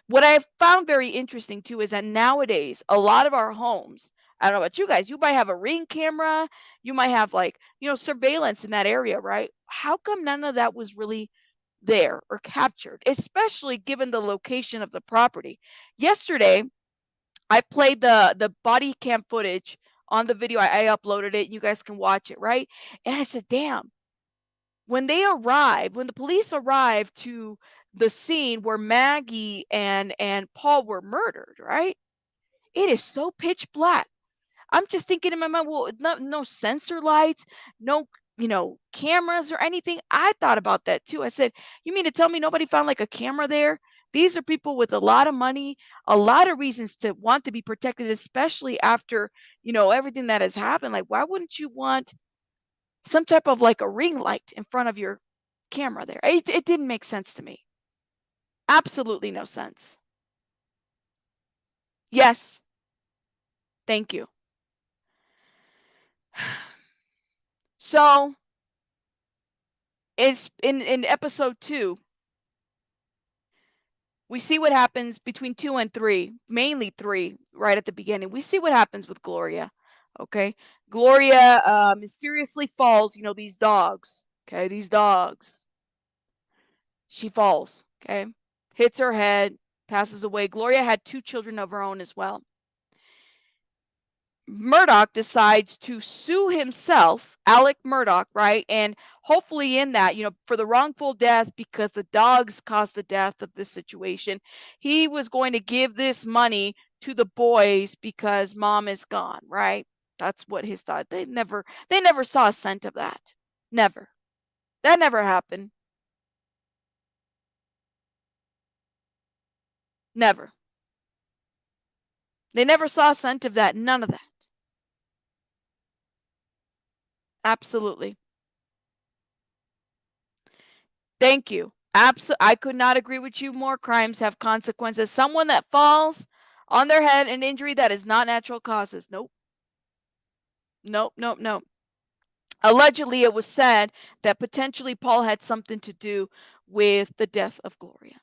What I've found very interesting too is that nowadays, a lot of our homes, I don't know about you guys, you might have a Ring camera, you might have like, surveillance in that area, right? How come none of that was really there or captured, especially given the location of the property? Yesterday, I played the body cam footage on the video. I uploaded it. You guys can watch it, right? And I said, damn, when the police arrived to the scene where Maggie and Paul were murdered, right? It is so pitch black. I'm just thinking in my mind, well, no sensor lights, no, cameras or anything. I thought about that too. I said, you mean to tell me nobody found like a camera there? These are people with a lot of money, a lot of reasons to want to be protected, especially after, everything that has happened. Like, why wouldn't you want some type of like a ring light in front of your camera there? It didn't make sense to me. Absolutely no sense. Yes, thank you. So it's in episode 2, we see what happens between 2 and 3, mainly 3, right at the beginning. We see what happens with Gloria. Okay, Gloria mysteriously falls. These dogs. Okay, these dogs. She falls. Okay, hits her head, passes away. Gloria had 2 children of her own as well. Murdoch decides to sue himself, Alec Murdaugh, right? And hopefully, in that, for the wrongful death, because the dogs caused the death of this situation, he was going to give this money to the boys because mom is gone, right? That's what his thought. They never saw a cent of that. Never. That never happened. Never. They never saw a cent of that. None of that. Absolutely. Thank you. I could not agree with you more. Crimes have consequences. Someone that falls on their head, an injury that is not natural causes. Nope. Nope, nope, nope. Allegedly, it was said that potentially Paul had something to do with the death of Gloria.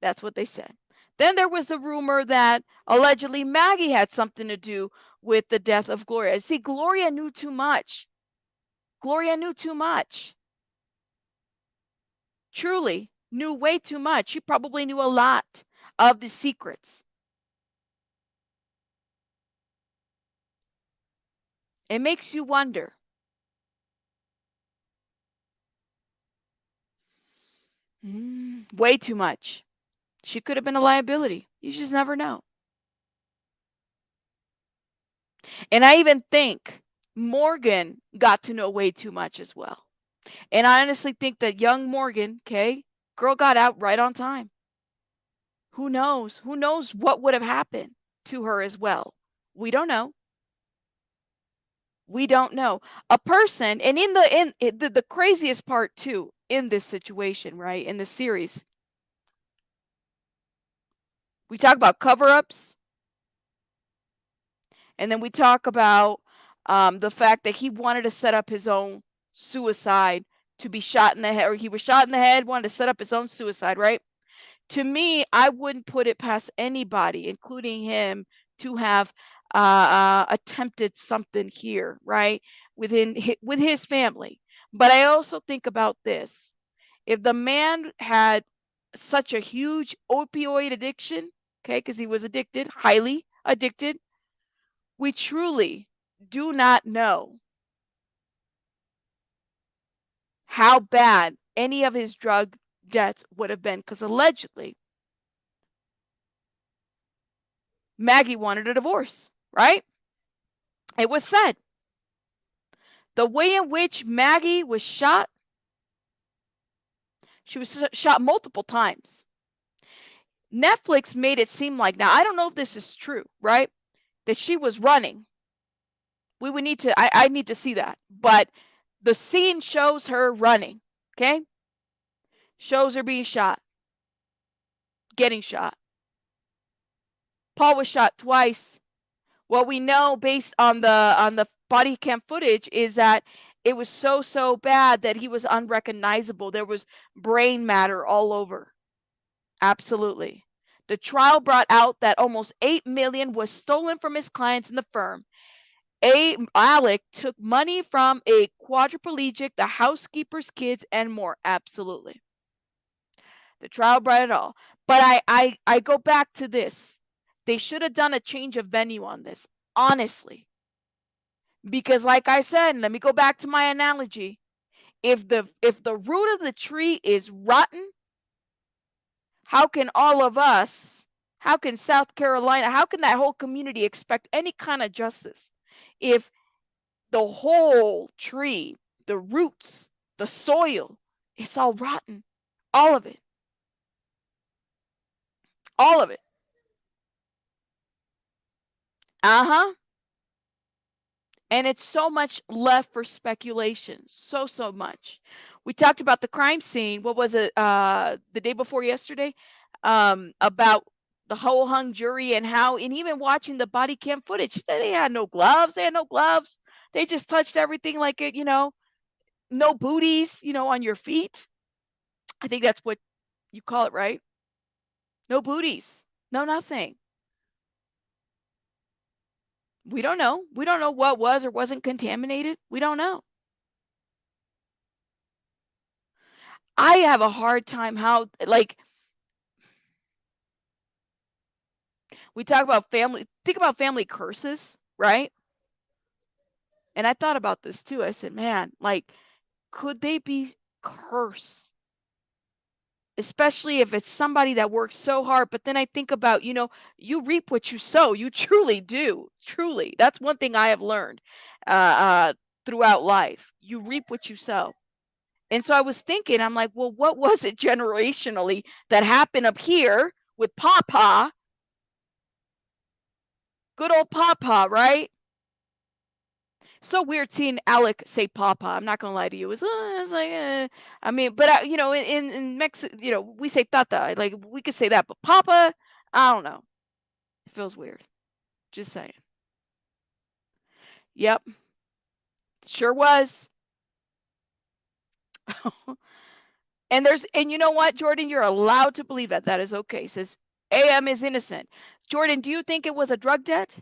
That's what they said. Then there was the rumor that allegedly Maggie had something to do with the death of Gloria. See, Gloria knew too much. Gloria knew too much. Truly knew way too much. She probably knew a lot of the secrets. It makes you wonder. Way too much. She could have been a liability. You just never know. And I even think Morgan got to know way too much as well. And I honestly think that young Morgan, okay, girl got out right on time. Who knows? Who knows what would have happened to her as well? We don't know. We don't know. A person, and in the craziest part too in this situation, right? In this series, we talk about cover-ups, and then we talk about the fact that he wanted to set up his own suicide, to be shot in the head, or he was shot in the head, wanted to set up his own suicide, right? To me, I wouldn't put it past anybody, including him, to have attempted something here, right? With his family. But I also think about this: if the man had such a huge opioid addiction, okay, because he was addicted, highly addicted, we truly do not know how bad any of his drug debts would have been, because allegedly Maggie wanted a divorce, right? It was said. The way in which Maggie was shot, she was shot multiple times. Netflix made it seem like, now I don't know if this is true, right? That she was running. We would need to, I need to see that. But the scene shows her running, okay? Shows her being shot, getting shot. Paul was shot twice. What we know based on the body cam footage is that it was so bad that he was unrecognizable. There was brain matter all over. Absolutely. The trial brought out that almost $8 million was stolen from his clients in the firm. Alec took money from a quadriplegic, the housekeeper's kids, and more. Absolutely. The trial brought it all. But I go back to this. They should have done a change of venue on this, honestly. Because like I said, let me go back to my analogy. If the root of the tree is rotten, how can all of us, how can South Carolina, how can that whole community expect any kind of justice if the whole tree, the roots, the soil, it's all rotten? All of it. All of it. Uh-huh. And it's so much left for speculation. So much. We talked about the crime scene. What was it? The day before yesterday? About the whole hung jury and how, and even watching the body cam footage, they had no gloves. They had no gloves. They just touched everything like it, no booties, on your feet. I think that's what you call it, right? No booties. No nothing. We don't know. We don't know what was or wasn't contaminated. We don't know. I have a hard time how, like, we talk about family, think about family curses, right? And I thought about this too. I said, man, like, could they be cursed? Especially if it's somebody that works so hard. But then I think about, you reap what you sow. You truly do. Truly. That's one thing I have learned throughout life. You reap what you sow. And so I was thinking, I'm like, well, what was it generationally that happened up here with Papa? Good old Papa, right? So weird seeing Alec say Papa. I'm not gonna lie to you. It's like, I mean, but in Mexico, we say Tata. Like we could say that, but Papa, I don't know. It feels weird. Just saying. Yep, sure was. And you know what, Jordan, you're allowed to believe that. That is okay. It says AM is innocent. Jordan, do you think it was a drug debt?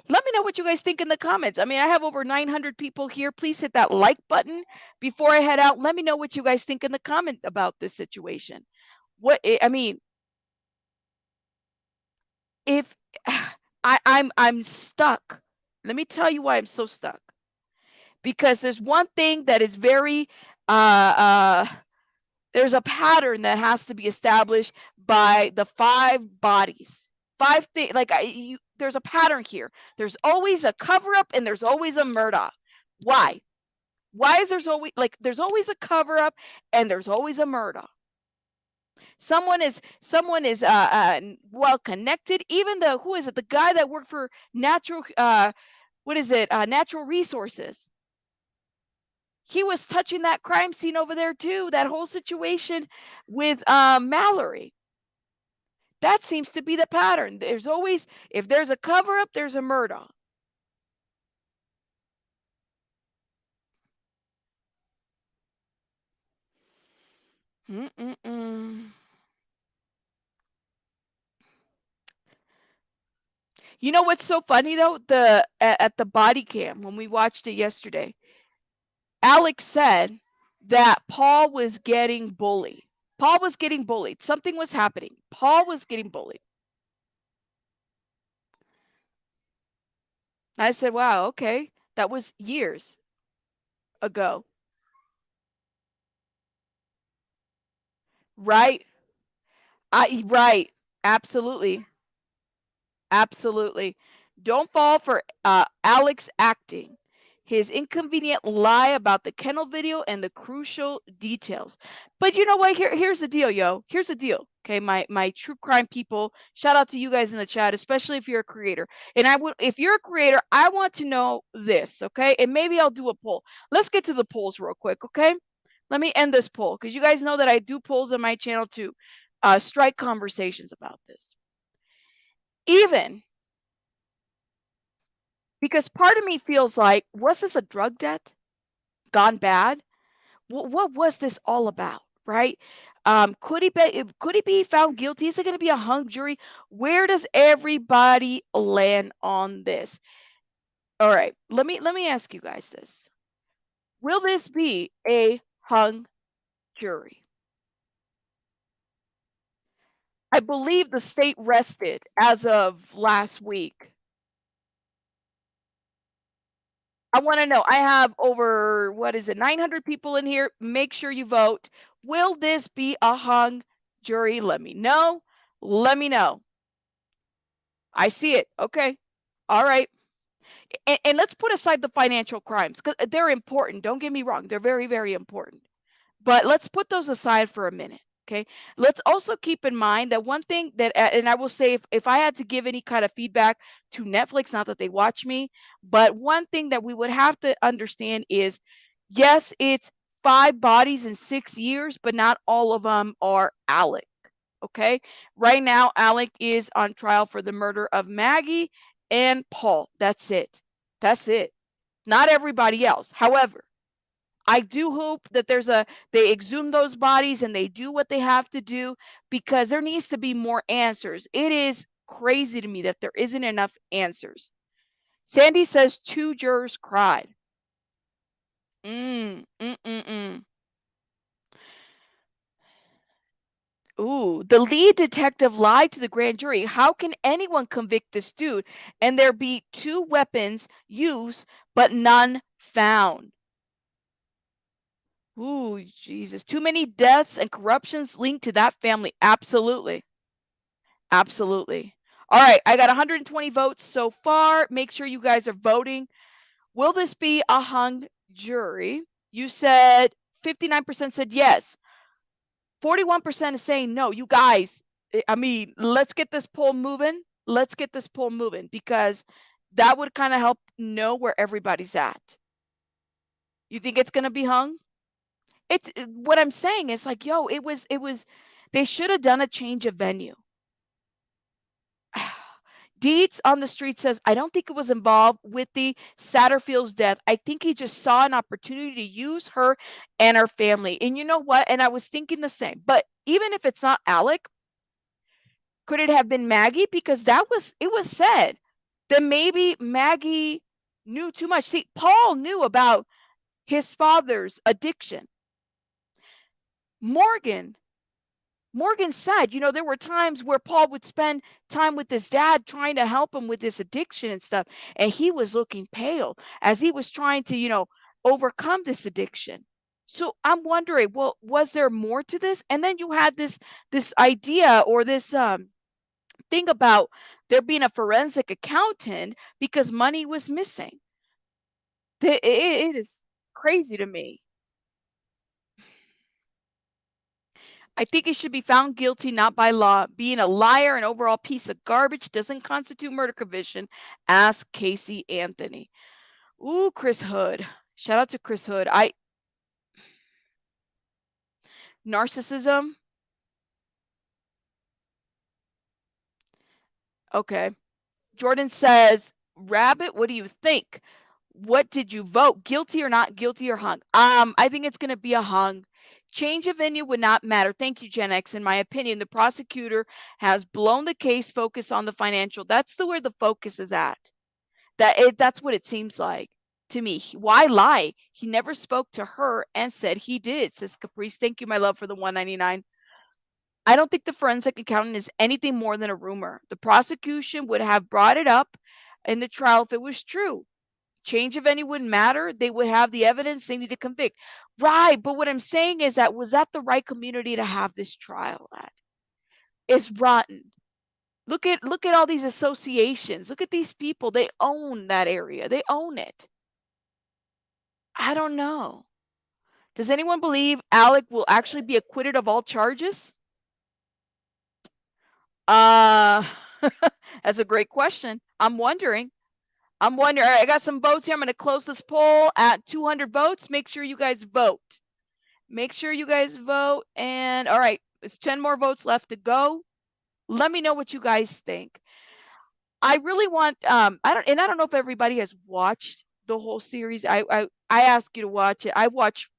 Let me know what you guys think in the comments. I mean, I have over 900 people here. Please hit that like button before I head out. Let me know what you guys think in the comments about this situation. I mean, if I'm stuck. Let me tell you why I'm so stuck. Because there's one thing that is very there's a pattern that has to be established by the 5 bodies. 5 things, like there's a pattern here. There's always a cover up and there's always a Murdaugh. Why? Why is there's always a cover up and there's always a Murdaugh? Someone is well connected. Even who is it? The guy that worked for natural natural resources. He was touching that crime scene over there too. That whole situation with Mallory. That seems to be the pattern. There's always, if there's a cover up, there's a Murdaugh. You know what's so funny though? At the body cam when we watched it yesterday, Alex said that Paul was getting bullied. Paul was getting bullied. Something was happening. Paul was getting bullied. I said, wow, okay. That was years ago. Right. Right. Absolutely. Absolutely. Don't fall for Alex acting. his inconvenient lie about the kennel video, and the crucial details. But you know what? Here's the deal, yo. Here's the deal. Okay, my true crime people, shout out to you guys in the chat, especially if you're a creator. And if you're a creator, I want to know this, okay? And maybe I'll do a poll. Let's get to the polls real quick, okay? Let me end this poll because you guys know that I do polls on my channel to strike conversations about this. Even because part of me feels like, was this a drug debt gone bad? What was this all about, right? Could he be found guilty? Is it going to be a hung jury? Where does everybody land on this? All right, let me ask you guys this: will this be a hung jury? I believe the state rested as of last week. I want to know. I have over, what is it, 900 people in here. Make sure you vote. Will this be a hung jury? Let me know. Let me know. I see it. Okay. All right. And let's put aside the financial crimes because they're important. Don't get me wrong. They're very, very important. But let's put those aside for a minute. Okay. Let's also keep in mind that one thing that, and I will say, if I had to give any kind of feedback to Netflix, not that they watch me, but one thing that we would have to understand is, yes, it's 5 bodies in 6 years, but not all of them are Alec. Okay. Right now, Alec is on trial for the murder of Maggie and Paul. That's it. That's it. Not everybody else. However, I do hope that they exhume those bodies and they do what they have to do, because there needs to be more answers. It is crazy to me that there isn't enough answers. Sandy says 2 jurors cried. Mm, mm, mm, mm. Ooh, the lead detective lied to the grand jury. How can anyone convict this dude and there be 2 weapons used but none found? Ooh, Jesus. Too many deaths and corruptions linked to that family. Absolutely. Absolutely. All right, I got 120 votes so far. Make sure you guys are voting. Will this be a hung jury? You said 59% said yes. 41% is saying no. You guys, I mean, let's get this poll moving. Let's get this poll moving, because that would kind of help know where everybody's at. You think it's going to be hung? It's what I'm saying is like, yo, it was they should have done a change of venue. Deeds on the street says, I don't think it was involved with the Satterfield's death. I think he just saw an opportunity to use her and her family. And you know what? And I was thinking the same. But even if it's not Alec, could it have been Maggie? Because it was said that maybe Maggie knew too much. See, Paul knew about his father's addiction. Morgan said, there were times where Paul would spend time with his dad trying to help him with his addiction and stuff. And he was looking pale as he was trying to, overcome this addiction. So I'm wondering, well, was there more to this? And then you had this idea, or this thing about there being a forensic accountant because money was missing. It is crazy to me. I think he should be found guilty, not by law. Being a liar and overall piece of garbage doesn't constitute murder conviction. Ask Casey Anthony. Ooh, Chris Hood. Shout out to Chris Hood. Narcissism. Okay. Jordan says, Rabbit, what do you think? What did you vote? Guilty or not guilty, or hung? I think it's going to be a hung. Change of venue would not matter. Thank you, Gen X. In my opinion, the prosecutor has blown the case focus on the financial. That's where the focus is at. That's what it seems like to me. Why lie? He never spoke to her and said he did, says Caprice. Thank you, my love, for the 199. I don't think the forensic accountant is anything more than a rumor. The prosecution would have brought it up in the trial if it was true. Change of venue wouldn't matter. They would have the evidence they need to convict. Right. But what I'm saying is that, was that the right community to have this trial at? It's rotten. Look at all these associations. Look at these people. They own that area. They own it. I don't know. Does anyone believe Alec will actually be acquitted of all charges? Uh, that's a great question. I'm wondering. All right, I got some votes here. I'm going to close this poll at 200 votes. Make sure you guys vote. Make sure you guys vote. And all right, it's 10 more votes left to go. Let me know what you guys think. I really want I don't know if everybody has watched the whole series. I ask you to watch it. I watched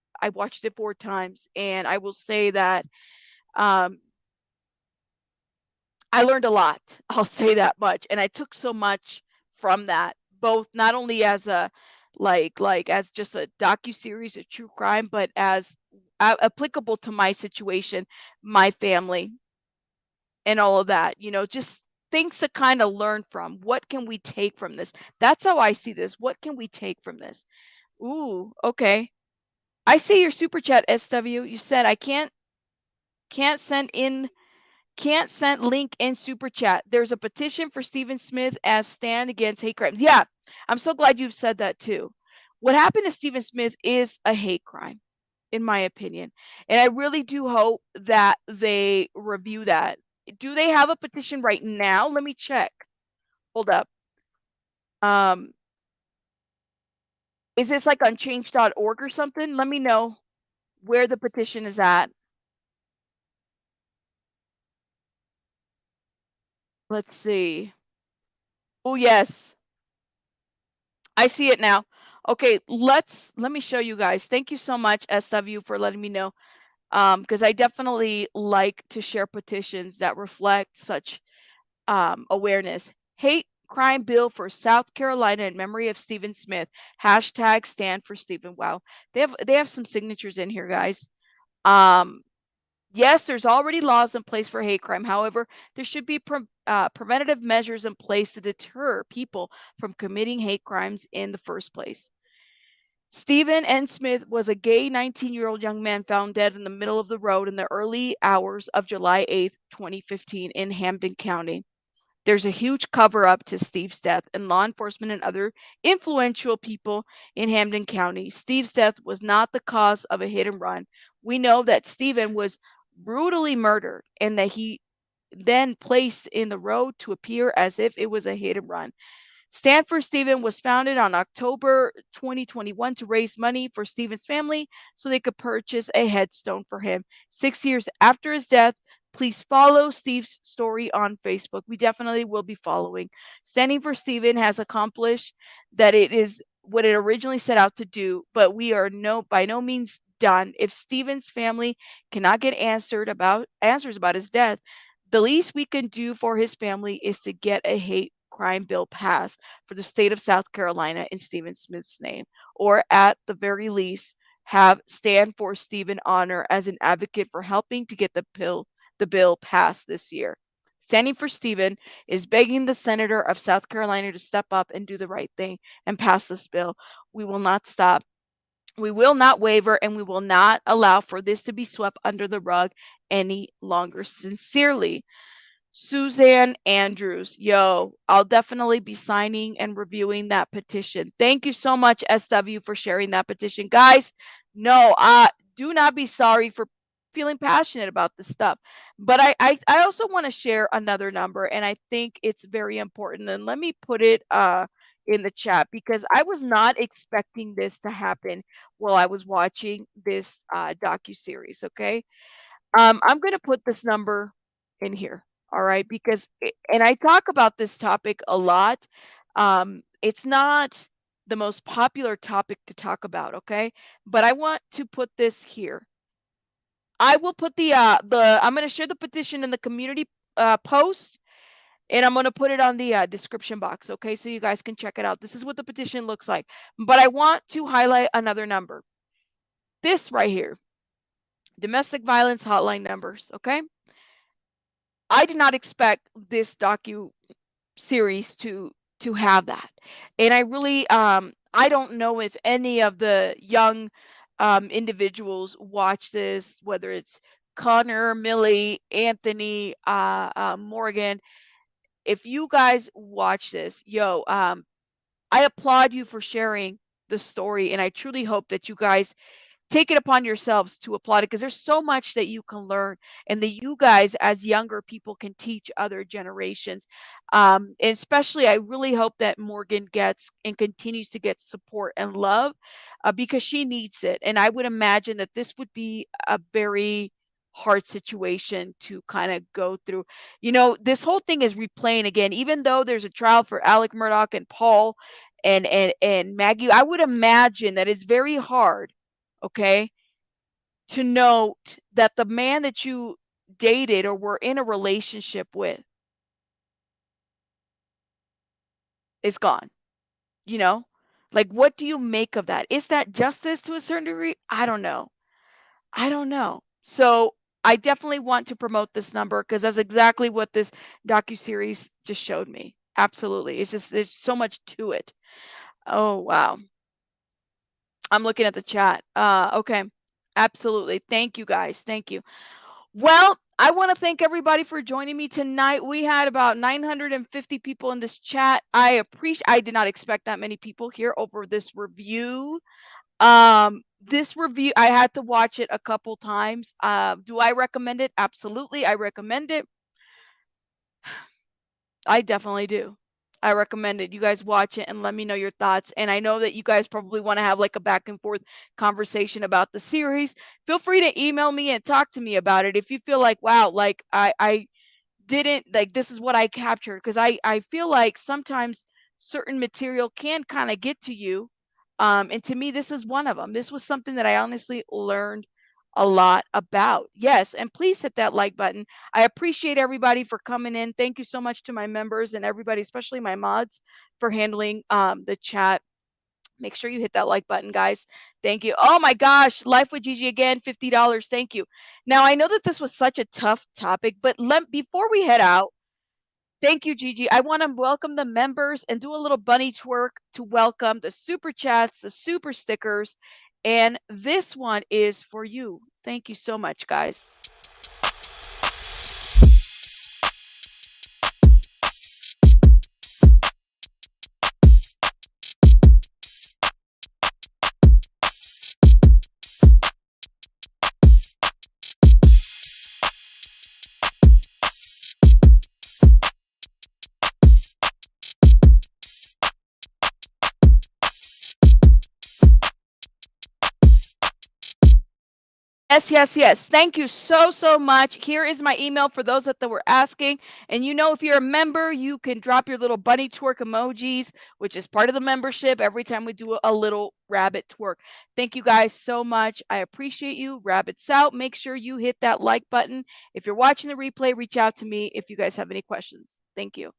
it 4 times, and I will say that um I learned a lot. I'll say that much. And I took so much from that, both not only as a as just a docu-series of true crime, but as applicable to my situation, my family, and all of that. Just things to kind of learn from. What can we take from this? That's how I see this. What can we take from this? Ooh, okay. I see your super chat, SW. You said I can't send in can't send link in super chat. There's a petition for Stephen Smith as stand against hate crimes. Yeah, I'm so glad you've said that too. What happened to Stephen Smith is a hate crime, in my opinion. And I really do hope that they review that. Do they have a petition right now? Let me check. Hold up. Um, is this like on change.org or something? Let me know where the petition is at. Let's see. Oh, yes. I see it now. Okay, let me show you guys. Thank you so much, SW, for letting me know. Because I definitely like to share petitions that reflect such awareness. Hate crime bill for South Carolina in memory of Stephen Smith. Hashtag stand for Stephen. Wow. They have some signatures in here, guys. Um, yes, there's already laws in place for hate crime. However, there should be preventative measures in place to deter people from committing hate crimes in the first place. Stephen N. Smith was a gay 19-year-old young man found dead in the middle of the road in the early hours of July 8th, 2015 in Hampden County. There's a huge cover up to Steve's death, and law enforcement and other influential people in Hampden County. Steve's death was not the cause of a hit and run. We know that Stephen was brutally murdered and that he then placed in the road to appear as if it was a hit and run. Stand for Stephen was founded on October 2021 to raise money for Stephen's family so they could purchase a headstone for him. 6 years after his death, please follow Steve's story on Facebook. We definitely will be following. Standing for Stephen has accomplished that it is what it originally set out to do, but we are by no means done. If Stephen's family cannot get answers about his death, the least we can do for his family is to get a hate crime bill passed for the state of South Carolina in Stephen Smith's name, or at the very least, have stand for Stephen honor as an advocate for helping to get the bill passed this year. Standing for Stephen is begging the senator of South Carolina to step up and do the right thing and pass this bill. We will not stop. We will not waver, and we will not allow for this to be swept under the rug any longer. Sincerely, Suzanne Andrews. Yo, I'll definitely be signing and reviewing that petition. Thank you so much, SW, for sharing that petition. Guys, no, do not be sorry for feeling passionate about this stuff. But I also want to share another number, and I think it's very important. And let me put it in the chat because I was not expecting this to happen while I was watching this docu-series, okay? I'm going to put this number in here. All right. Because, and I talk about this topic a lot. It's not the most popular topic to talk about. Okay. But I want to put this here. I will put I'm going to share the petition in the community post, and I'm going to put it on the description box. Okay. So you guys can check it out. This is what the petition looks like. But I want to highlight another number. This right here, domestic violence hotline numbers. Okay. I did not expect this docu series to have that. And I really I don't know if any of the young individuals watch this, whether it's Connor, Millie, Anthony, Morgan. If you guys watch this, yo, I applaud you for sharing the story, and I truly hope that you guys take it upon yourselves to applaud it, because there's so much that you can learn and that you guys as younger people can teach other generations. And especially I really hope that Morgan gets and continues to get support and love, because she needs it. And I would imagine that this would be a very hard situation to kind of go through. This whole thing is replaying again, even though there's a trial for Alec Murdaugh and Paul and Maggie. I would imagine that it's very hard, okay, to note that the man that you dated or were in a relationship with is gone. You know, like, what do you make of that? Is that justice to a certain degree? I don't know. So I definitely want to promote this number, because that's exactly what this docuseries just showed me. Absolutely. It's just, there's so much to it. Oh, wow. I'm looking at the chat. Okay. Absolutely. Thank you, guys. Thank you. Well, I want to thank everybody for joining me tonight. We had about 950 people in this chat. I did not expect that many people here over this review. This review, I had to watch it a couple times. Do I recommend it? Absolutely. I recommend it. I definitely do. I recommend it. You guys watch it and let me know your thoughts. And I know that you guys probably want to have like a back and forth conversation about the series. Feel free to email me and talk to me about it if you feel like, wow, like I didn't, like, this is what I captured, because I feel like sometimes certain material can kind of get to you. And to me, this is one of them. This was something that I honestly learned a lot about. Yes, and please hit that like button. I appreciate everybody for coming in. Thank you so much to my members and everybody, especially my mods, for handling the chat. Make sure you hit that like button, guys. Thank you. Oh my gosh, Life with Gigi again, $50. Thank you. Now I know that this was such a tough topic, but before we head out, thank you, Gigi. I want to welcome the members and do a little bunny twerk to welcome the super chats, the super stickers, and this one is for you. Thank you so much, guys. Yes. Thank you so much. Here is my email for those that were asking. And if you're a member, you can drop your little bunny twerk emojis, which is part of the membership, every time we do a little rabbit twerk. Thank you guys so much. I appreciate you. Rabbits out. Make sure you hit that like button. If you're watching the replay, reach out to me if you guys have any questions. Thank you.